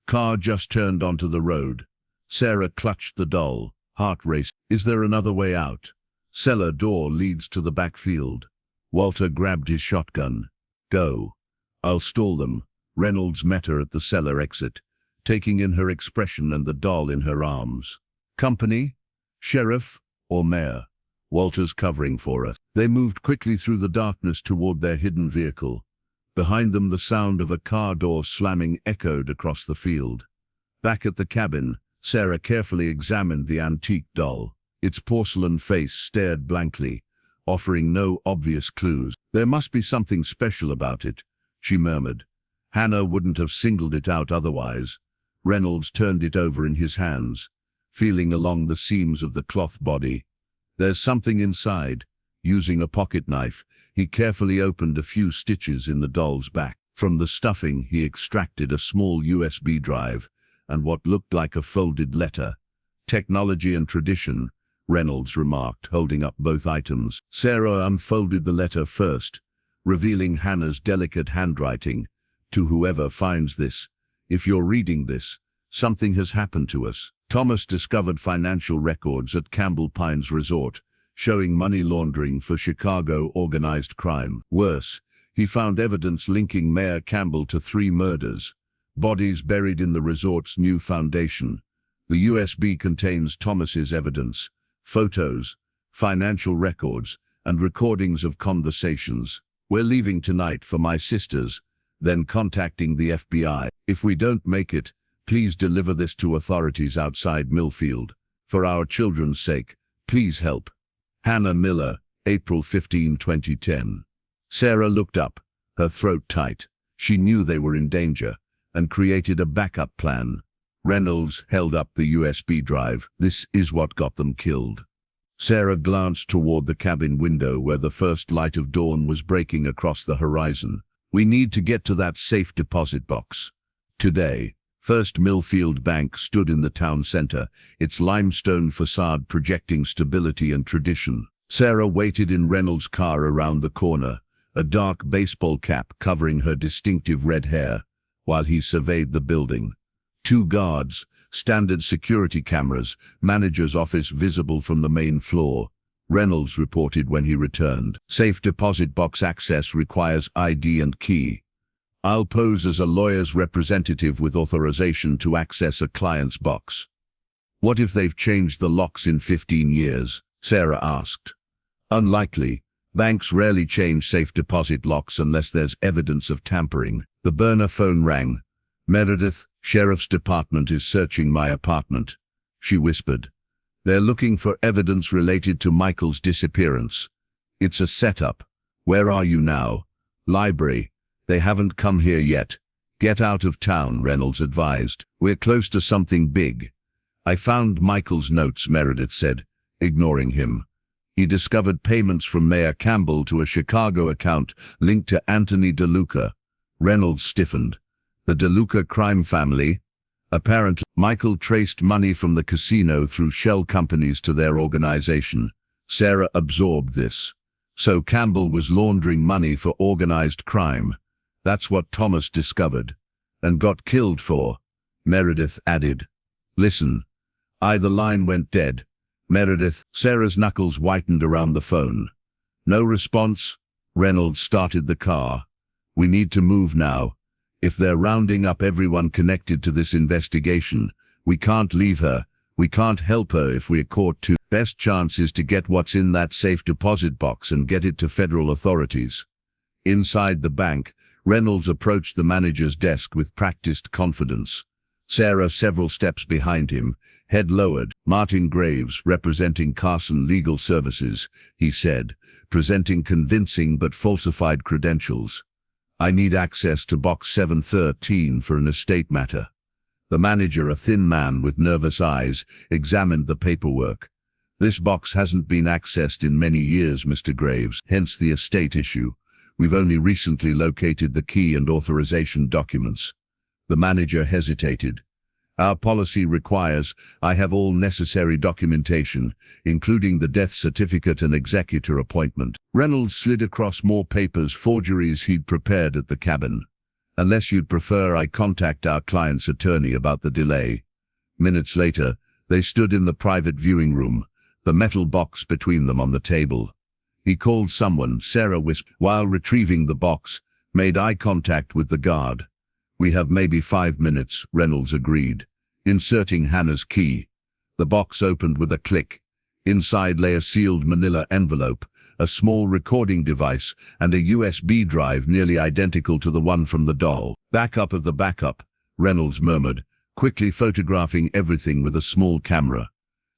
Car just turned onto the road. Sarah clutched the doll, heart raced. "Is there another way out?" "Cellar door leads to the backfield." Walter grabbed his shotgun. "Go. I'll stall them." Reynolds met her at the cellar exit, taking in her expression and the doll in her arms. "Company? Sheriff or mayor?" "Walter's covering for us." They moved quickly through the darkness toward their hidden vehicle. Behind them, the sound of a car door slamming echoed across the field. Back at the cabin, Sarah carefully examined the antique doll. Its porcelain face stared blankly, offering no obvious clues. "There must be something special about it," she murmured. "Hannah wouldn't have singled it out otherwise." Reynolds turned it over in his hands, feeling along the seams of the cloth body. "There's something inside." Using a pocket knife, he carefully opened a few stitches in the doll's back. From the stuffing, he extracted a small USB drive and what looked like a folded letter. "Technology and tradition," Reynolds remarked, holding up both items. Sarah unfolded the letter first, revealing Hannah's delicate handwriting. "To whoever finds this, if you're reading this, something has happened to us. Thomas discovered financial records at Campbell Pines Resort, showing money laundering for Chicago organized crime. Worse, he found evidence linking Mayor Campbell to 3 murders. Bodies buried in the resort's new foundation. The USB contains Thomas's evidence, photos, financial records, and recordings of conversations. We're leaving tonight for my sister's, then contacting the FBI. If we don't make it, please deliver this to authorities outside Millfield. For our children's sake, please help. Hannah Miller, April 15, 2010. Sarah looked up, her throat tight. She knew they were in danger, and created a backup plan. Reynolds held up the USB drive. This is what got them killed. Sarah glanced toward the cabin window where the first light of dawn was breaking across the horizon. We need to get to that safe deposit box. Today, First Millfield Bank stood in the town center, its limestone facade projecting stability and tradition. Sarah waited in Reynolds' car around the corner, a dark baseball cap covering her distinctive red hair, while he surveyed the building. 2 guards, standard security cameras, manager's office visible from the main floor. Reynolds reported when he returned. Safe deposit box access requires ID and key. I'll pose as a lawyer's representative with authorization to access a client's box. What if they've changed the locks in 15 years? Sarah asked. Unlikely. Banks rarely change safe deposit locks unless there's evidence of tampering. The burner phone rang. Meredith, Sheriff's Department is searching my apartment, she whispered. They're looking for evidence related to Michael's disappearance. It's a setup. Where are you now? Library. They haven't come here yet. Get out of town, Reynolds advised. We're close to something big. I found Michael's notes, Meredith said, ignoring him. He discovered payments from Mayor Campbell to a Chicago account linked to Anthony DeLuca. Reynolds stiffened. The DeLuca crime family? Apparently, Michael traced money from the casino through shell companies to their organization. Sarah absorbed this. So Campbell was laundering money for organized crime. That's what Thomas discovered. And got killed for, Meredith added. Listen. Either line went dead. Meredith, Sarah's knuckles whitened around the phone. No response. Reynolds started the car. We need to move now. If they're rounding up everyone connected to this investigation, we can't leave her. We can't help her if we're caught too. Best chance is to get what's in that safe deposit box and get it to federal authorities. Inside the bank, Reynolds approached the manager's desk with practiced confidence. Sarah several steps behind him, head lowered. Martin Graves, representing Carson Legal Services, he said, presenting convincing but falsified credentials. I need access to box 713 for an estate matter. The manager, a thin man with nervous eyes, examined the paperwork. This box hasn't been accessed in many years, Mr. Graves, hence the estate issue. We've only recently located the key and authorization documents. The manager hesitated. Our policy requires I have all necessary documentation, including the death certificate and executor appointment. Reynolds slid across more papers, forgeries he'd prepared at the cabin. Unless you'd prefer I contact our client's attorney about the delay. Minutes later, they stood in the private viewing room, the metal box between them on the table. He called someone, Sarah whispered, while retrieving the box, made eye contact with the guard. We have maybe 5 minutes, Reynolds agreed, inserting Hannah's key. The box opened with a click. Inside lay a sealed manila envelope, a small recording device, and a USB drive nearly identical to the one from the doll. Backup of the backup, Reynolds murmured, quickly photographing everything with a small camera.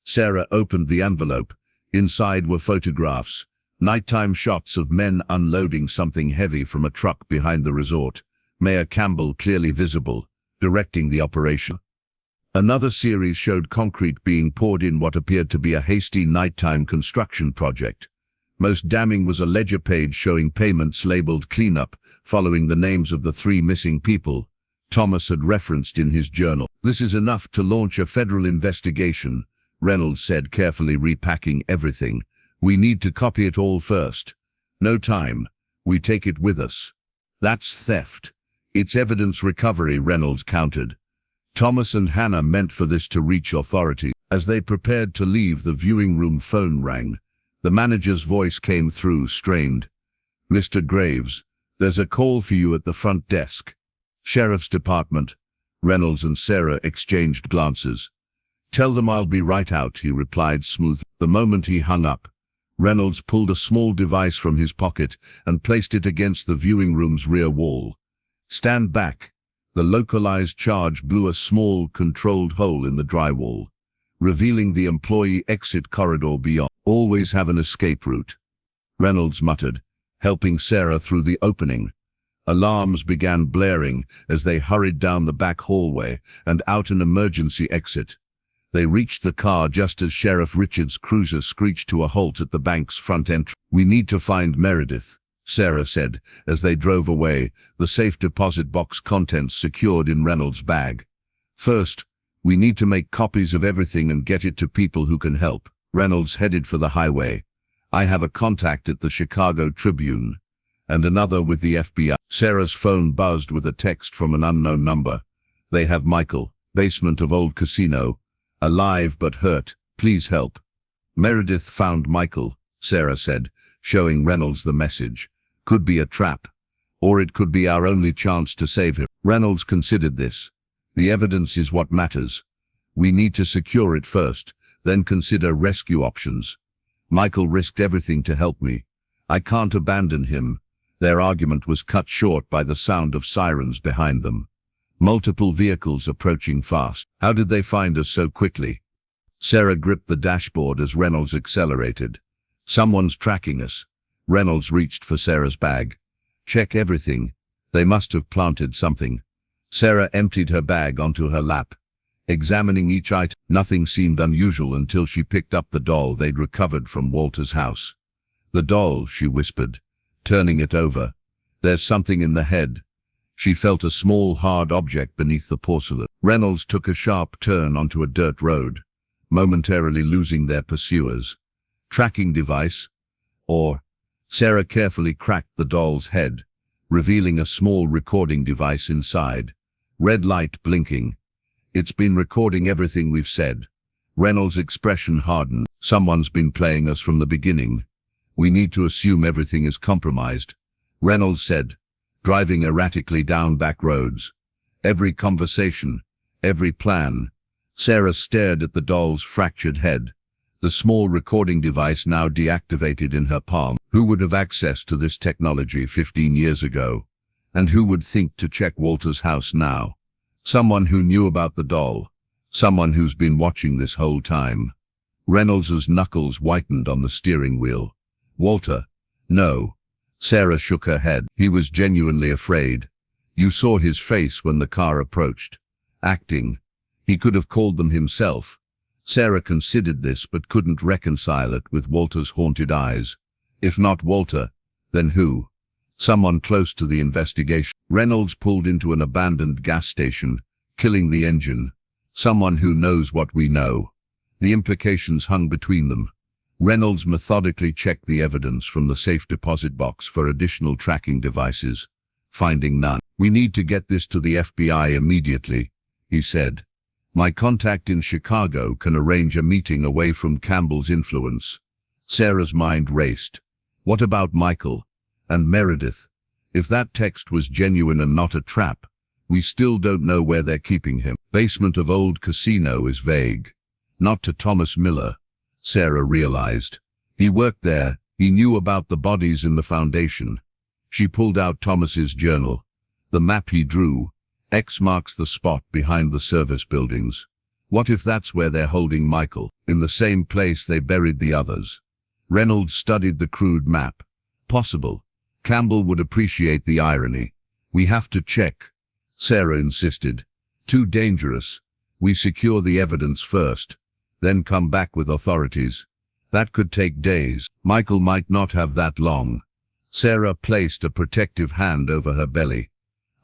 Sarah opened the envelope. Inside were photographs, nighttime shots of men unloading something heavy from a truck behind the resort. Mayor Campbell clearly visible, directing the operation. Another series showed concrete being poured in what appeared to be a hasty nighttime construction project. Most damning was a ledger page showing payments labeled cleanup, following the names of the 3 missing people Thomas had referenced in his journal. This is enough to launch a federal investigation, Reynolds said, carefully repacking everything. We need to copy it all first. No time. We take it with us. That's theft. It's evidence recovery, Reynolds countered. Thomas and Hannah meant for this to reach authority. As they prepared to leave, the viewing room phone rang. The manager's voice came through, strained. Mr. Graves, there's a call for you at the front desk. Sheriff's Department. Reynolds and Sarah exchanged glances. Tell them I'll be right out, he replied smoothly. The moment he hung up, Reynolds pulled a small device from his pocket and placed it against the viewing room's rear wall. "Stand back." The localized charge blew a small, controlled hole in the drywall, revealing the employee exit corridor beyond. "Always have an escape route," Reynolds muttered, helping Sarah through the opening. Alarms began blaring as they hurried down the back hallway and out an emergency exit. They reached the car just as Sheriff Richards' cruiser screeched to a halt at the bank's front entrance. "We need to find Meredith," Sarah said as they drove away, the safe deposit box contents secured in Reynolds' bag. "First, we need to make copies of everything and get it to people who can help." Reynolds headed for the highway. "I have a contact at the Chicago Tribune, and another with the FBI." Sarah's phone buzzed with a text from an unknown number. "They have Michael, basement of old casino, alive but hurt. Please help." "Meredith found Michael," Sarah said, showing Reynolds the message. "Could be a trap, or it could be our only chance to save him." Reynolds considered this. "The evidence is what matters. We need to secure it first, then consider rescue options. Michael risked everything to help me. I can't abandon him." Their argument was cut short by the sound of sirens behind them. Multiple vehicles approaching fast. "How did they find us so quickly?" Sarah gripped the dashboard as Reynolds accelerated. "Someone's tracking us." Reynolds reached for Sarah's bag. "Check everything. They must have planted something." Sarah emptied her bag onto her lap, examining each item. Nothing seemed unusual until she picked up the doll they'd recovered from Walter's house. "The doll," she whispered, turning it over. "There's something in the head." She felt a small, hard object beneath the porcelain. Reynolds took a sharp turn onto a dirt road, momentarily losing their pursuers. "Tracking device? Or—" Sarah carefully cracked the doll's head, revealing a small recording device inside. Red light blinking. "It's been recording everything we've said." Reynolds' expression hardened. "Someone's been playing us from the beginning. We need to assume everything is compromised," Reynolds said, driving erratically down back roads. "Every conversation, every plan." Sarah stared at the doll's fractured head, the small recording device now deactivated in her palm. Who would have access to this technology 15 years ago? And who would think to check Walter's house now? Someone who knew about the doll. Someone who's been watching this whole time. Reynolds's knuckles whitened on the steering wheel. "Walter?" "No." Sarah shook her head. "He was genuinely afraid. You saw his face when the car approached. Acting. He could have called them himself." Sarah considered this but couldn't reconcile it with Walter's haunted eyes. If not Walter, then who? Someone close to the investigation. Reynolds pulled into an abandoned gas station, killing the engine. Someone who knows what we know. The implications hung between them. Reynolds methodically checked the evidence from the safe deposit box for additional tracking devices, finding none. "We need to get this to the FBI immediately," he said. "My contact in Chicago can arrange a meeting away from Campbell's influence." Sarah's mind raced. What about Michael? And Meredith? If that text was genuine and not a trap, we still don't know where they're keeping him. "Basement of old casino" is vague. Not to Thomas Miller, Sarah realized. He worked there. He knew about the bodies in the foundation. She pulled out Thomas's journal. The map he drew. X marks the spot behind the service buildings. What if that's where they're holding Michael? In the same place they buried the others. Reynolds studied the crude map. Possible. Campbell would appreciate the irony. "We have to check," Sarah insisted. "Too dangerous. We secure the evidence first, then come back with authorities. That could take days. Michael might not have that long." Sarah placed a protective hand over her belly.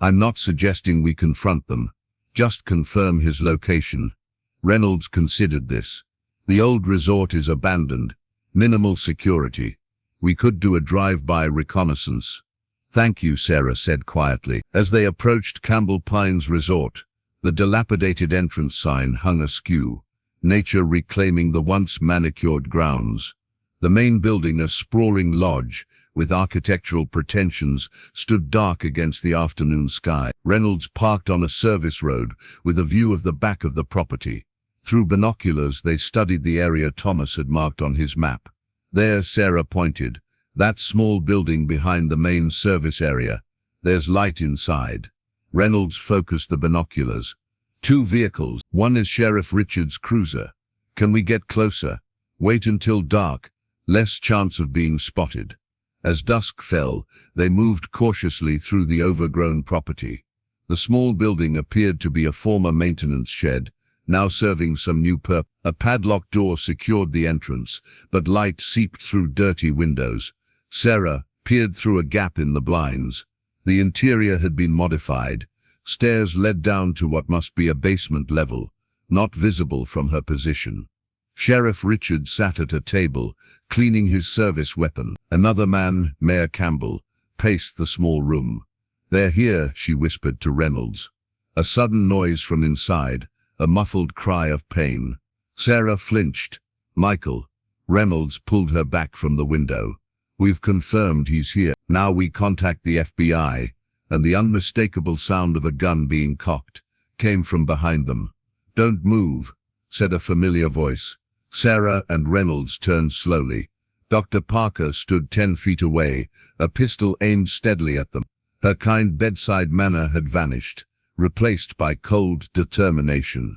"I'm not suggesting we confront them. Just confirm his location." Reynolds considered this. "The old resort is abandoned. Minimal security. We could do a drive-by reconnaissance." "Thank you," Sarah said quietly. As they approached Campbell Pines Resort, the dilapidated entrance sign hung askew. Nature reclaiming the once manicured grounds. The main building, a sprawling lodge with architectural pretensions, stood dark against the afternoon sky. Reynolds parked on a service road with a view of the back of the property. Through binoculars they studied the area Thomas had marked on his map. There, Sarah pointed. That small building behind the main service area. There's light inside. Reynolds focused the binoculars. 2 vehicles. One is Sheriff Richards' cruiser. Can we get closer? Wait until dark. Less chance of being spotted. As dusk fell, they moved cautiously through the overgrown property. The small building appeared to be a former maintenance shed, now serving some new purpose. A padlocked door secured the entrance, but light seeped through dirty windows. Sarah peered through a gap in the blinds. The interior had been modified. Stairs led down to what must be a basement level, not visible from her position. Sheriff Richards sat at a table, cleaning his service weapon. Another man, Mayor Campbell, paced the small room. "They're here," she whispered to Reynolds. A sudden noise from inside, a muffled cry of pain. Sarah flinched. "Michael." Reynolds pulled her back from the window. "We've confirmed he's here. Now we contact the FBI." And the unmistakable sound of a gun being cocked came from behind them. "Don't move," said a familiar voice. Sarah and Reynolds turned slowly. Dr. Parker stood 10 feet away, a pistol aimed steadily at them. Her kind bedside manner had vanished, replaced by cold determination.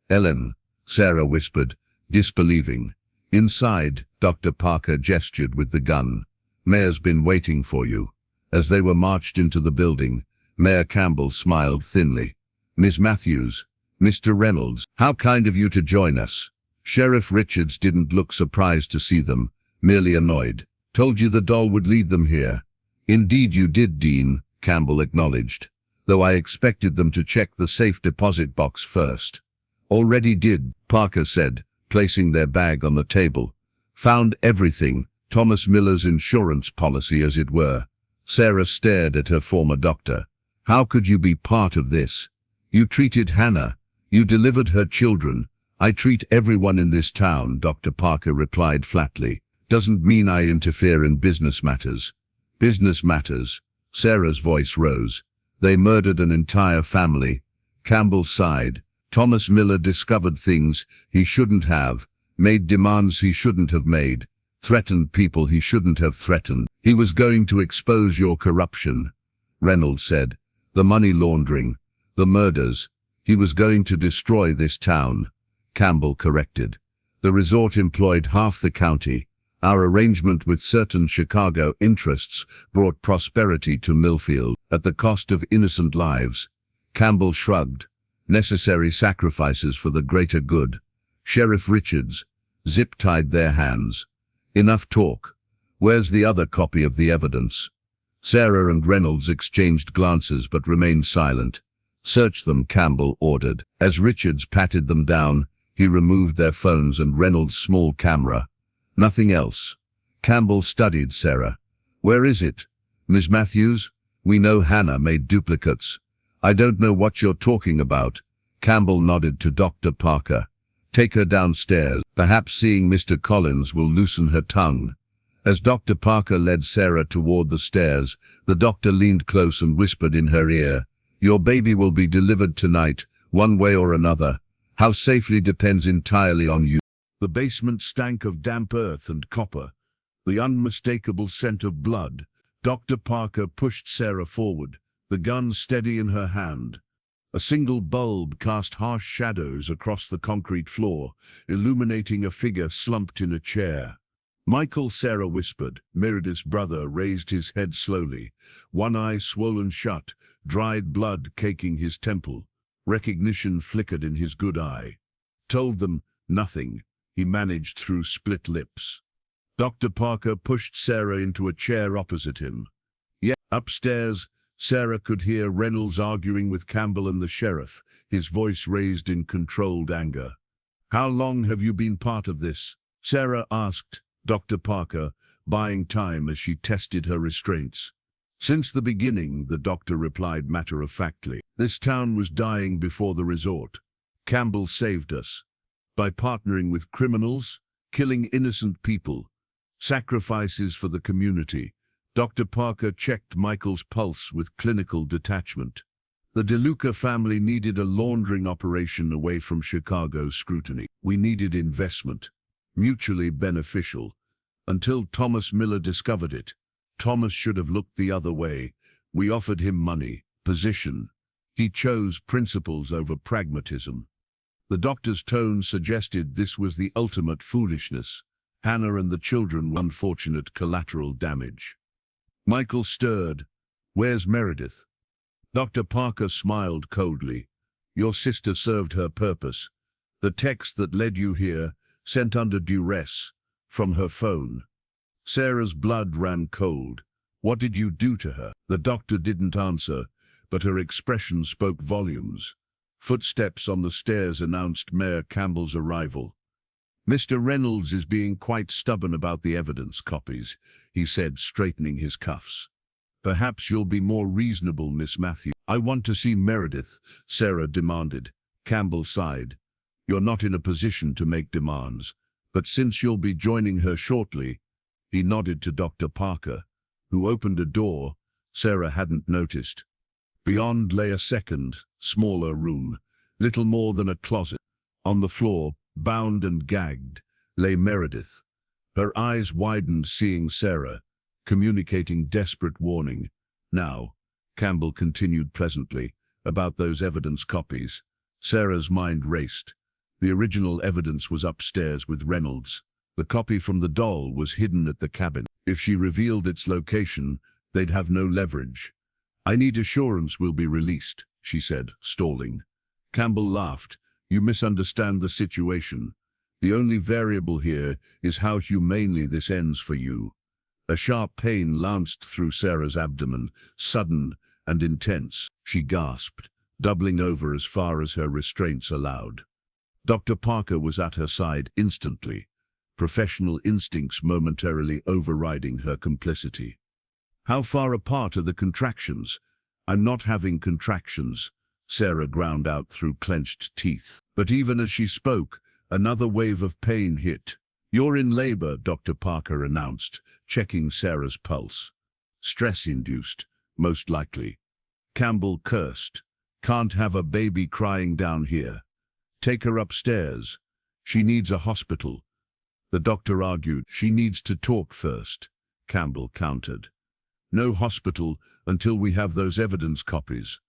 "Ellen," Sarah whispered, disbelieving. Inside, Dr. Parker gestured with the gun. "Mayor's been waiting for you." As they were marched into the building, Mayor Campbell smiled thinly. "Miss Matthews, Mr. Reynolds, how kind of you to join us." Sheriff Richards didn't look surprised to see them, merely annoyed. "Told you the doll would lead them here." "Indeed you did, Dean," Campbell acknowledged, "though I expected them to check the safe deposit box first." "Already did," Parker said, placing their bag on the table. "Found everything, Thomas Miller's insurance policy as it were." Sarah stared at her former doctor. "How could you be part of this? You treated Hannah. You delivered her children." "I treat everyone in this town," Dr. Parker replied flatly. "Doesn't mean I interfere in business matters." "Business matters?" Sarah's voice rose. "They murdered an entire family." Campbell sighed. "Thomas Miller discovered things he shouldn't have, made demands he shouldn't have made, threatened people he shouldn't have threatened. He was going to expose your corruption," Reynolds said. "The money laundering, the murders. He was going to destroy this town." Campbell corrected. "The resort employed half the county. Our arrangement with certain Chicago interests brought prosperity to Millfield at the cost of innocent lives." Campbell shrugged. "Necessary sacrifices for the greater good." Sheriff Richards zip-tied their hands. "Enough talk. Where's the other copy of the evidence?" Sarah and Reynolds exchanged glances but remained silent. "Search them," Campbell ordered. As Richards patted them down, he removed their phones and Reynolds' small camera. "Nothing else." Campbell studied Sarah. "Where is it?" "Miss Matthews, we know Hannah made duplicates." "I don't know what you're talking about." Campbell nodded to Dr. Parker. "Take her downstairs. Perhaps seeing Mr. Collins will loosen her tongue." As Dr. Parker led Sarah toward the stairs, the doctor leaned close and whispered in her ear, "Your baby will be delivered tonight, one way or another. How safely depends entirely on you." The basement stank of damp earth and copper, the unmistakable scent of blood. Dr. Parker pushed Sarah forward, the gun steady in her hand. A single bulb cast harsh shadows across the concrete floor, illuminating a figure slumped in a chair. "Michael," Sarah whispered. Meredith's brother raised his head slowly, one eye swollen shut, dried blood caking his temple. Recognition flickered in his good eye. "Told them nothing," he managed through split lips. Dr. Parker pushed Sarah into a chair opposite him. Upstairs, Sarah could hear Reynolds arguing with Campbell and the sheriff, his voice raised in controlled anger. "How long have you been part of this?" Sarah asked Dr. Parker, buying time as she tested her restraints. "Since the beginning," the doctor replied matter-of-factly. "This town was dying before the resort. Campbell saved us. By partnering with criminals, killing innocent people. Sacrifices for the community." Dr. Parker checked Michael's pulse with clinical detachment. "The DeLuca family needed a laundering operation away from Chicago's scrutiny. We needed investment. Mutually beneficial. Until Thomas Miller discovered it. Thomas should have looked the other way. We offered him money, position. He chose principles over pragmatism. The doctor's tone suggested this was the ultimate foolishness. Hannah and the children were unfortunate collateral damage. Michael stirred. "Where's Meredith?" Dr. Parker smiled coldly. "Your sister served her purpose. The text that led you here, sent under duress, from her phone." Sarah's blood ran cold. "What did you do to her?" The doctor didn't answer, but her expression spoke volumes. Footsteps on the stairs announced Mayor Campbell's arrival. "Mr. Reynolds is being quite stubborn about the evidence copies," he said, straightening his cuffs. "Perhaps you'll be more reasonable, Miss Matthews." "I want to see Meredith," Sarah demanded. Campbell sighed. "You're not in a position to make demands, but since you'll be joining her shortly." He nodded to Dr. Parker, who opened a door Sarah hadn't noticed. Beyond lay a second, smaller room, little more than a closet. On the floor, bound and gagged, lay Meredith. Her eyes widened, seeing Sarah, communicating desperate warning. "Now," Campbell continued pleasantly, "about those evidence copies." Sarah's mind raced. The original evidence was upstairs with Reynolds. The copy from the doll was hidden at the cabin. If she revealed its location, they'd have no leverage. "I need assurance we'll be released," she said, stalling. Campbell laughed. "You misunderstand the situation. The only variable here is how humanely this ends for you." A sharp pain lanced through Sarah's abdomen, sudden and intense. She gasped, doubling over as far as her restraints allowed. Dr. Parker was at her side instantly, professional instincts momentarily overriding her complicity. "How far apart are the contractions?" "I'm not having contractions," Sarah ground out through clenched teeth. But even as she spoke, another wave of pain hit. "You're in labor," Dr. Parker announced, checking Sarah's pulse. "Stress-induced, most likely." Campbell cursed. "Can't have a baby crying down here. Take her upstairs. She needs a hospital." The doctor argued. "She needs to talk first," Campbell countered. "No hospital until we have those evidence copies."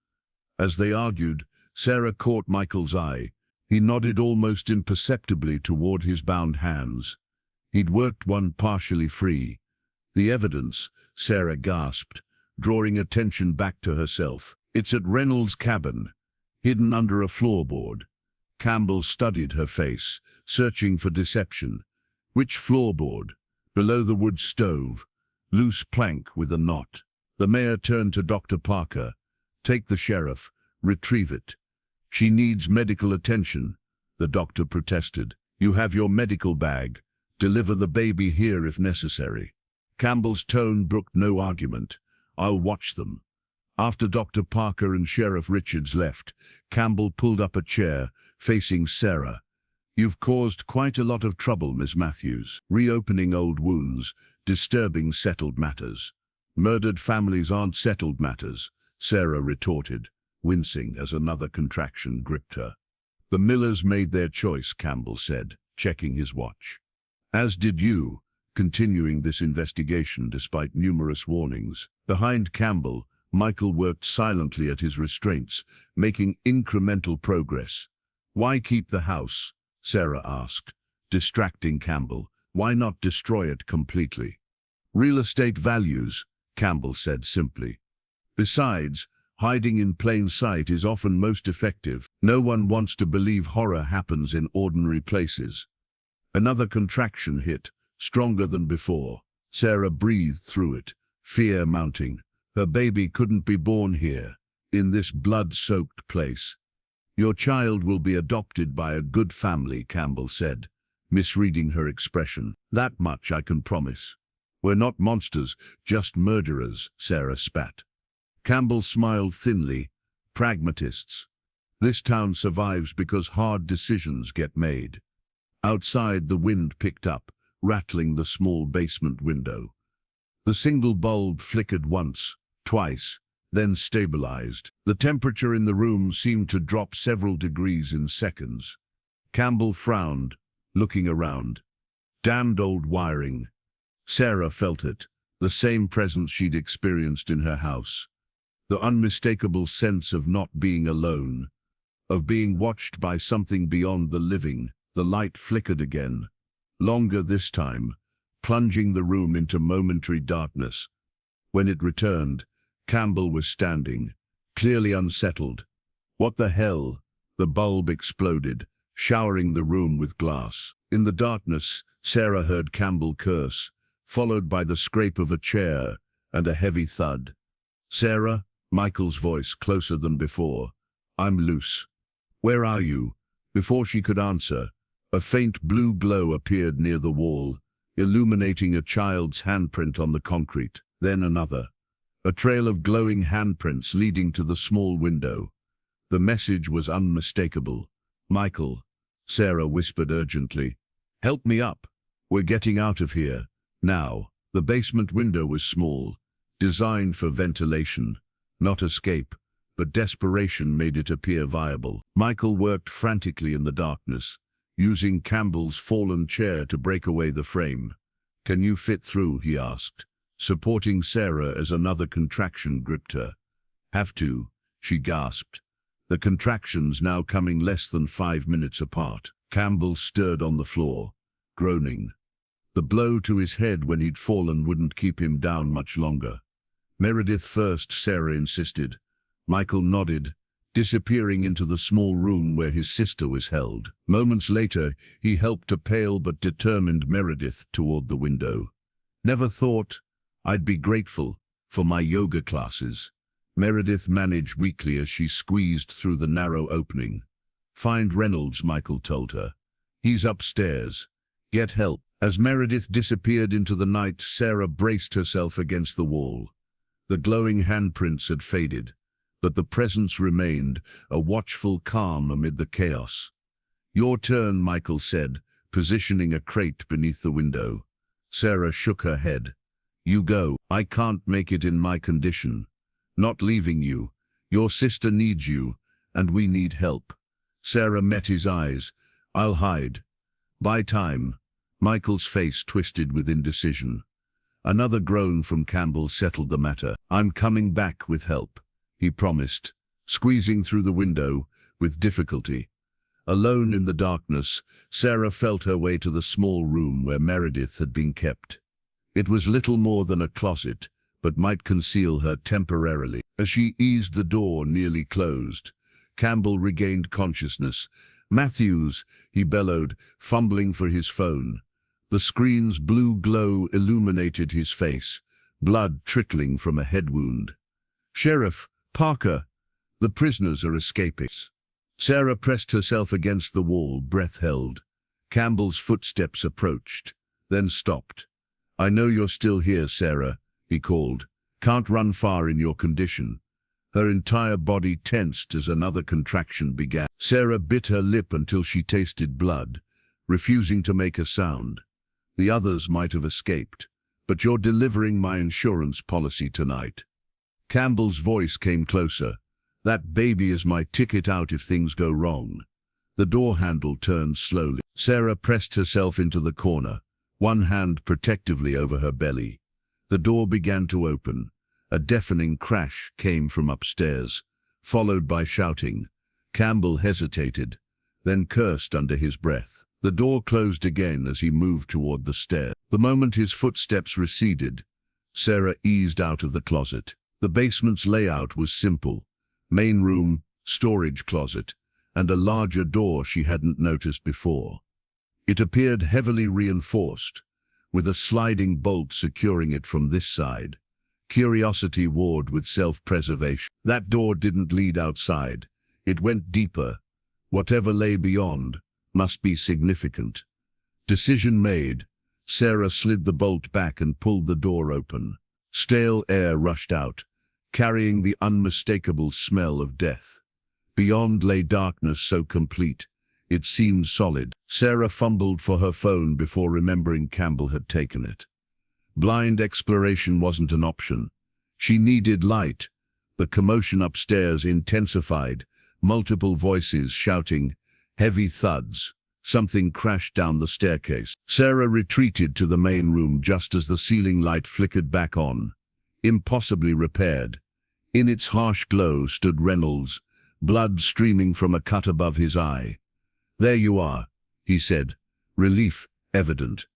As they argued, Sarah caught Michael's eye. He nodded almost imperceptibly toward his bound hands. He'd worked one partially free. "The evidence," Sarah gasped, drawing attention back to herself. "It's at Reynolds' cabin, hidden under a floorboard." Campbell studied her face, searching for deception. "Which floorboard?" "Below the wood stove. Loose plank with a knot." The mayor turned to Dr. Parker. "Take the sheriff. Retrieve it." "She needs medical attention," the doctor protested. "You have your medical bag. Deliver the baby here if necessary." Campbell's tone brooked no argument. "I'll watch them." After Dr. Parker and Sheriff Richards left, Campbell pulled up a chair, facing Sarah. "You've caused quite a lot of trouble, Miss Matthews. Reopening old wounds, disturbing settled matters." "Murdered families aren't settled matters," Sarah retorted, wincing as another contraction gripped her. "The Millers made their choice," Campbell said, checking his watch. "As did you," continuing this investigation despite numerous warnings. Behind Campbell, Michael worked silently at his restraints, making incremental progress. "Why keep the house?" Sarah asked, distracting Campbell. "Why not destroy it completely?" "Real estate values," Campbell said simply. "Besides, hiding in plain sight is often most effective. No one wants to believe horror happens in ordinary places." Another contraction hit, stronger than before. Sarah breathed through it, fear mounting. Her baby couldn't be born here, in this blood-soaked place. "Your child will be adopted by a good family," Campbell said, misreading her expression. "That much I can promise." "We're not monsters, just murderers," Sarah spat. Campbell smiled thinly. "Pragmatists. This town survives because hard decisions get made." Outside, the wind picked up, rattling the small basement window. The single bulb flickered once, twice, then stabilized. The temperature in the room seemed to drop several degrees in seconds. Campbell frowned, looking around. Damned old wiring. Sarah felt it, the same presence she'd experienced in her house. The unmistakable sense of not being alone, of being watched by something beyond the living. The light flickered again, longer this time, plunging the room into momentary darkness. When it returned, Campbell was standing, clearly unsettled. What the hell? The bulb exploded, showering the room with glass. In the darkness, Sarah heard Campbell curse, followed by the scrape of a chair and a heavy thud. "Sarah," Michael's voice closer than before. "I'm loose." "Where are you?" Before she could answer, a faint blue glow appeared near the wall, illuminating a child's handprint on the concrete. Then another. A trail of glowing handprints leading to the small window. The message was unmistakable. "Michael," Sarah whispered urgently. "Help me up. We're getting out of here. Now." The basement window was small, designed for ventilation, not escape, but desperation made it appear viable. Michael worked frantically in the darkness, using Campbell's fallen chair to break away the frame. "Can you fit through?" he asked, supporting Sarah as another contraction gripped her. "Have to," she gasped, the contractions now coming less than 5 minutes apart. Campbell stirred on the floor, groaning. The blow to his head when he'd fallen wouldn't keep him down much longer. "Meredith first," Sarah insisted. Michael nodded, disappearing into the small room where his sister was held. Moments later, he helped a pale but determined Meredith toward the window. "Never thought I'd be grateful for my yoga classes," Meredith managed weakly as she squeezed through the narrow opening. "Find Reynolds," Michael told her. "He's upstairs. Get help." As Meredith disappeared into the night, Sarah braced herself against the wall. The glowing handprints had faded, but the presence remained, a watchful calm amid the chaos. "Your turn," Michael said, positioning a crate beneath the window. Sarah shook her head. "You go." "I can't make it in my condition. Not leaving you. Your sister needs you, and we need help." Sarah met his eyes. "I'll hide. Buy time." Michael's face twisted with indecision. Another groan from Campbell settled the matter. "I'm coming back with help," he promised, squeezing through the window with difficulty. Alone in the darkness, Sarah felt her way to the small room where Meredith had been kept. It was little more than a closet, but might conceal her temporarily. As she eased the door nearly closed, Campbell regained consciousness. "Matthews," he bellowed, fumbling for his phone. The screen's blue glow illuminated his face, blood trickling from a head wound. "Sheriff Parker, the prisoners are escaping." Sarah pressed herself against the wall, breath held. Campbell's footsteps approached, then stopped. "I know you're still here, Sarah," he called. "Can't run far in your condition." Her entire body tensed as another contraction began. Sarah bit her lip until she tasted blood, refusing to make a sound. "The others might have escaped, but you're delivering my insurance policy tonight." Campbell's voice came closer. "That baby is my ticket out if things go wrong." The door handle turned slowly. Sarah pressed herself into the corner, one hand protectively over her belly. The door began to open. A deafening crash came from upstairs, followed by shouting. Campbell hesitated, then cursed under his breath. The door closed again as he moved toward the stair. The moment his footsteps receded, Sarah eased out of the closet. The basement's layout was simple. Main room, storage closet, and a larger door she hadn't noticed before. It appeared heavily reinforced, with a sliding bolt securing it from this side. Curiosity warred with self-preservation. That door didn't lead outside. It went deeper. Whatever lay beyond must be significant. Decision made, Sarah slid the bolt back and pulled the door open. Stale air rushed out, carrying the unmistakable smell of death. Beyond lay darkness so complete, it seemed solid. Sarah fumbled for her phone before remembering Campbell had taken it. Blind exploration wasn't an option. She needed light. The commotion upstairs intensified, multiple voices shouting, heavy thuds, Something crashed down the staircase. Sarah retreated to the main room just as the ceiling light flickered back on. Impossibly repaired. In its harsh glow stood Reynolds, blood streaming from a cut above his eye. "There you are," he said, relief evident.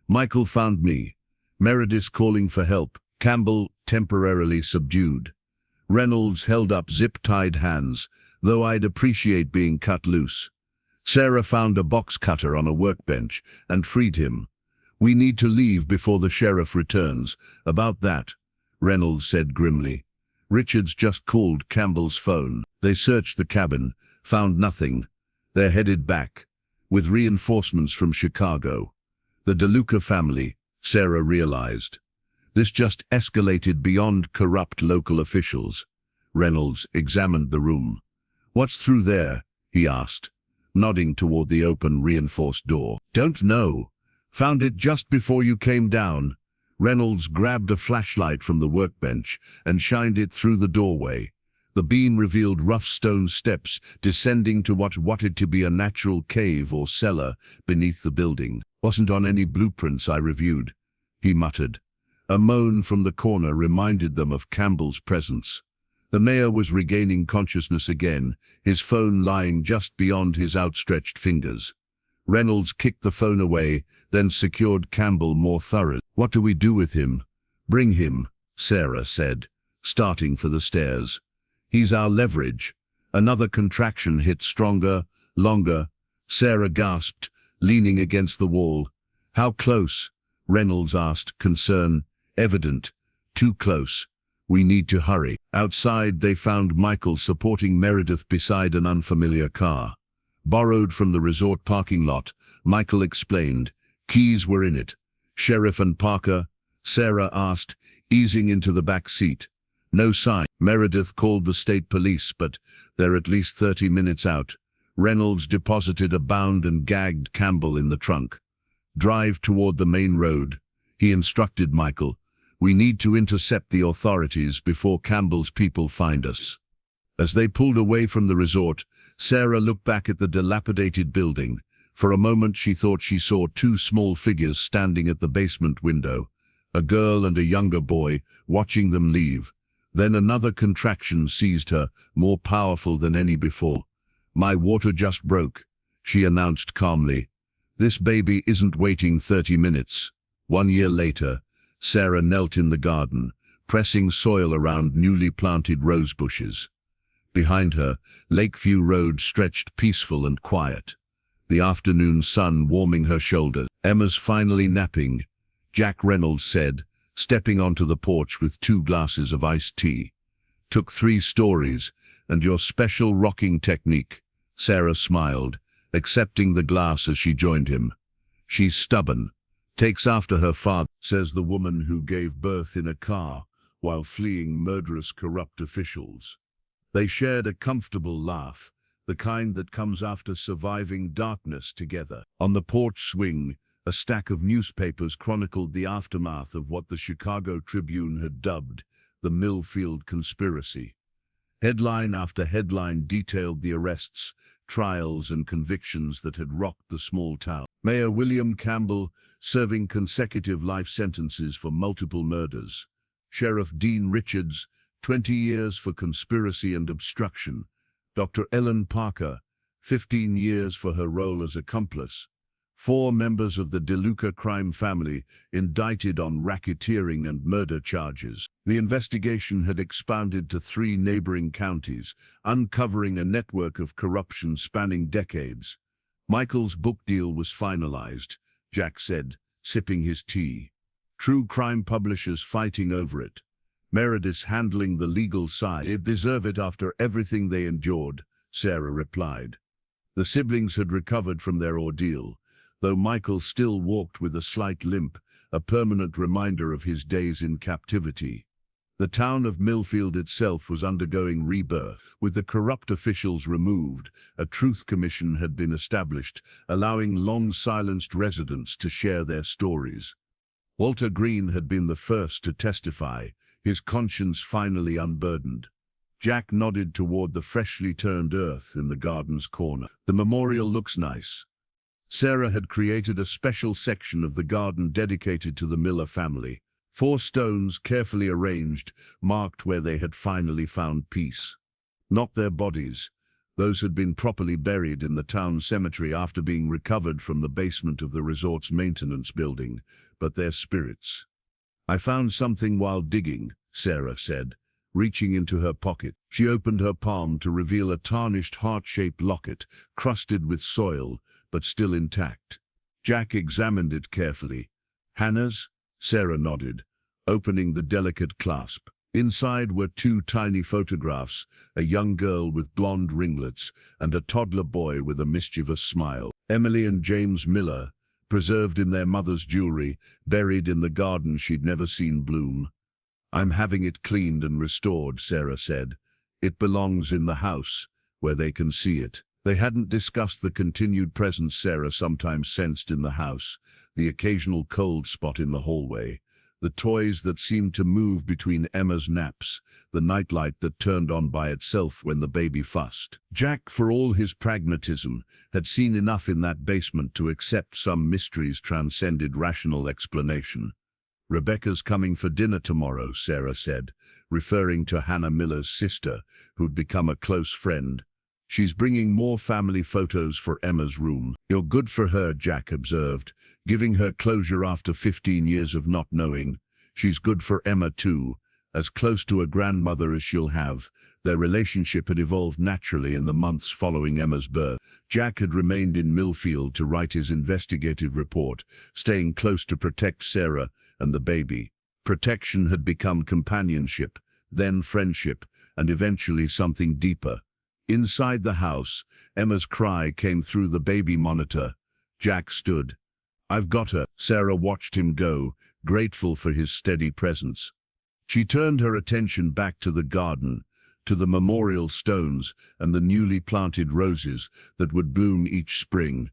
"Michael found me. Meredith calling for help." Campbell temporarily subdued. Reynolds held up zip-tied hands, "Though I'd appreciate being cut loose." Sarah found a box cutter on a workbench and freed him. "We need to leave before the sheriff returns." "About that," Reynolds said grimly. "Richards just called Campbell's phone." They searched the cabin, found nothing. They're headed back, with reinforcements from Chicago. The DeLuca family, Sarah realized. This just escalated beyond corrupt local officials. Reynolds examined the room. "What's through there?" he asked, nodding toward the open, reinforced door. "Don't know. Found it just before you came down." Reynolds grabbed a flashlight from the workbench and shined it through the doorway. The beam revealed rough stone steps descending to what wanted to be a natural cave or cellar beneath the building. "Wasn't on any blueprints I reviewed," he muttered. A moan from the corner reminded them of Campbell's presence. The mayor was regaining consciousness again, his phone lying just beyond his outstretched fingers. Reynolds kicked the phone away, then secured Campbell more thoroughly. "What do we do with him?" "Bring him," Sarah said, starting for the stairs. "He's our leverage." Another contraction hit stronger, longer. Sarah gasped, leaning against the wall. "How close?" Reynolds asked, concern evident. "Too close. We need to hurry." Outside, they found Michael supporting Meredith beside an unfamiliar car. "Borrowed from the resort parking lot," Michael explained. "Keys were in it." "Sheriff and Parker?" Sarah asked, easing into the back seat. "No sign." "Meredith called the state police, but they're at least 30 minutes out." Reynolds deposited a bound and gagged Campbell in the trunk. "Drive toward the main road," he instructed Michael. "We need to intercept the authorities before Campbell's people find us." As they pulled away from the resort, Sarah looked back at the dilapidated building. For a moment she thought she saw two small figures standing at the basement window, a girl and a younger boy, watching them leave. Then another contraction seized her, more powerful than any before. "My water just broke," she announced calmly. "This baby isn't waiting 30 minutes. 1 year later, Sarah knelt in the garden, pressing soil around newly planted rose bushes. Behind her, Lakeview Road stretched peaceful and quiet, the afternoon sun warming her shoulders. "Emma's finally napping," Jack Reynolds said, stepping onto the porch with 2 glasses of iced tea. "Took 3 stories, and your special rocking technique." Sarah smiled, accepting the glass as she joined him. "She's stubborn. Takes after her father," says the woman who gave birth in a car while fleeing murderous corrupt officials. They shared a comfortable laugh, the kind that comes after surviving darkness together. On the porch swing, a stack of newspapers chronicled the aftermath of what the Chicago Tribune had dubbed the Millfield Conspiracy. Headline after headline detailed the arrests, trials, and convictions that had rocked the small town. Mayor William Campbell serving consecutive life sentences for multiple murders. Sheriff Dean Richards, 20 years for conspiracy and obstruction. Dr. Ellen Parker, 15 years for her role as accomplice. 4 members of the DeLuca crime family indicted on racketeering and murder charges. The investigation had expanded to 3 neighboring counties, uncovering a network of corruption spanning decades. Michael's book deal was finalized, Jack said, sipping his tea. True crime publishers fighting over it. Meredith's handling the legal side. "They deserve it after everything they endured," Sarah replied. The siblings had recovered from their ordeal, though Michael still walked with a slight limp, a permanent reminder of his days in captivity. The town of Millfield itself was undergoing rebirth. With the corrupt officials removed, a truth commission had been established, allowing long-silenced residents to share their stories. Walter Green had been the first to testify, his conscience finally unburdened. Jack nodded toward the freshly turned earth in the garden's corner. "The memorial looks nice." Sarah had created a special section of the garden dedicated to the Miller family. 4 stones carefully arranged marked where they had finally found peace. Not their bodies. Those had been properly buried in the town cemetery after being recovered from the basement of the resort's maintenance building, but their spirits. "I found something while digging," Sarah said, reaching into her pocket. She opened her palm to reveal a tarnished heart-shaped locket, crusted with soil, but still intact. Jack examined it carefully. "Hannah's?" Sarah nodded, opening the delicate clasp. Inside were 2 tiny photographs, a young girl with blonde ringlets and a toddler boy with a mischievous smile. Emily and James Miller, preserved in their mother's jewelry, buried in the garden she'd never seen bloom. "I'm having it cleaned and restored," Sarah said. "It belongs in the house, where they can see it." They hadn't discussed the continued presence Sarah sometimes sensed in the house, the occasional cold spot in the hallway, the toys that seemed to move between Emma's naps, the nightlight that turned on by itself when the baby fussed. Jack, for all his pragmatism, had seen enough in that basement to accept some mysteries transcended rational explanation. "Rebecca's coming for dinner tomorrow," Sarah said, referring to Hannah Miller's sister, who'd become a close friend. "She's bringing more family photos for Emma's room." "You're good for her," Jack observed, giving her closure after 15 years of not knowing. "She's good for Emma too, as close to a grandmother as she'll have." Their relationship had evolved naturally in the months following Emma's birth. Jack had remained in Millfield to write his investigative report, staying close to protect Sarah and the baby. Protection had become companionship, then friendship, and eventually something deeper. Inside the house, Emma's cry came through the baby monitor. Jack stood. "I've got her." Sarah watched him go, grateful for his steady presence. She turned her attention back to the garden, to the memorial stones and the newly planted roses that would bloom each spring.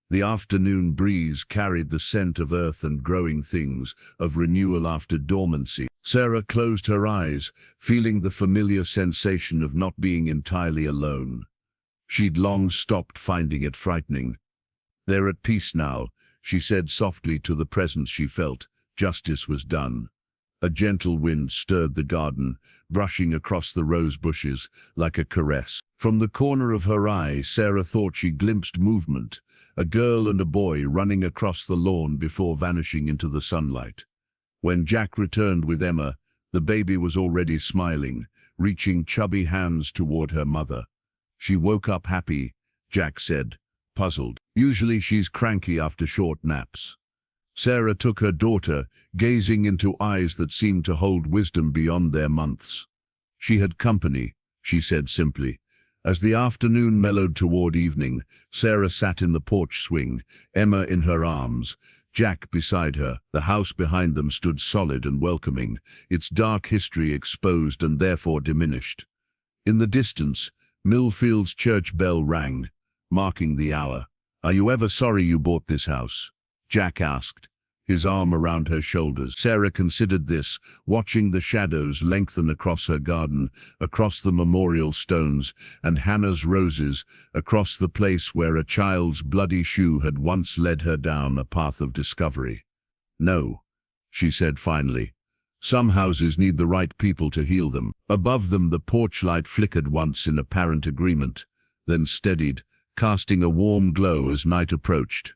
The afternoon breeze carried the scent of earth and growing things, of renewal after dormancy. Sarah closed her eyes, feeling the familiar sensation of not being entirely alone. She'd long stopped finding it frightening. "They're at peace now," she said softly to the presence she felt. Justice was done. A gentle wind stirred the garden, brushing across the rose bushes like a caress. From the corner of her eye, Sarah thought she glimpsed movement, a girl and a boy running across the lawn before vanishing into the sunlight. When Jack returned with Emma, the baby was already smiling, reaching chubby hands toward her mother. "She woke up happy," Jack said, puzzled. "Usually she's cranky after short naps." Sarah took her daughter, gazing into eyes that seemed to hold wisdom beyond their months. "She had company," she said simply. As the afternoon mellowed toward evening, Sarah sat in the porch swing, Emma in her arms, Jack beside her. The house behind them stood solid and welcoming, its dark history exposed and therefore diminished. In the distance, Millfield's church bell rang, marking the hour. "Are you ever sorry you bought this house?" Jack asked, his arm around her shoulders. Sarah considered this, watching the shadows lengthen across her garden, across the memorial stones and Hannah's roses, across the place where a child's bloody shoe had once led her down a path of discovery. "No," she said finally. "Some houses need the right people to heal them." Above them the porch light flickered once in apparent agreement, then steadied, casting a warm glow as night approached.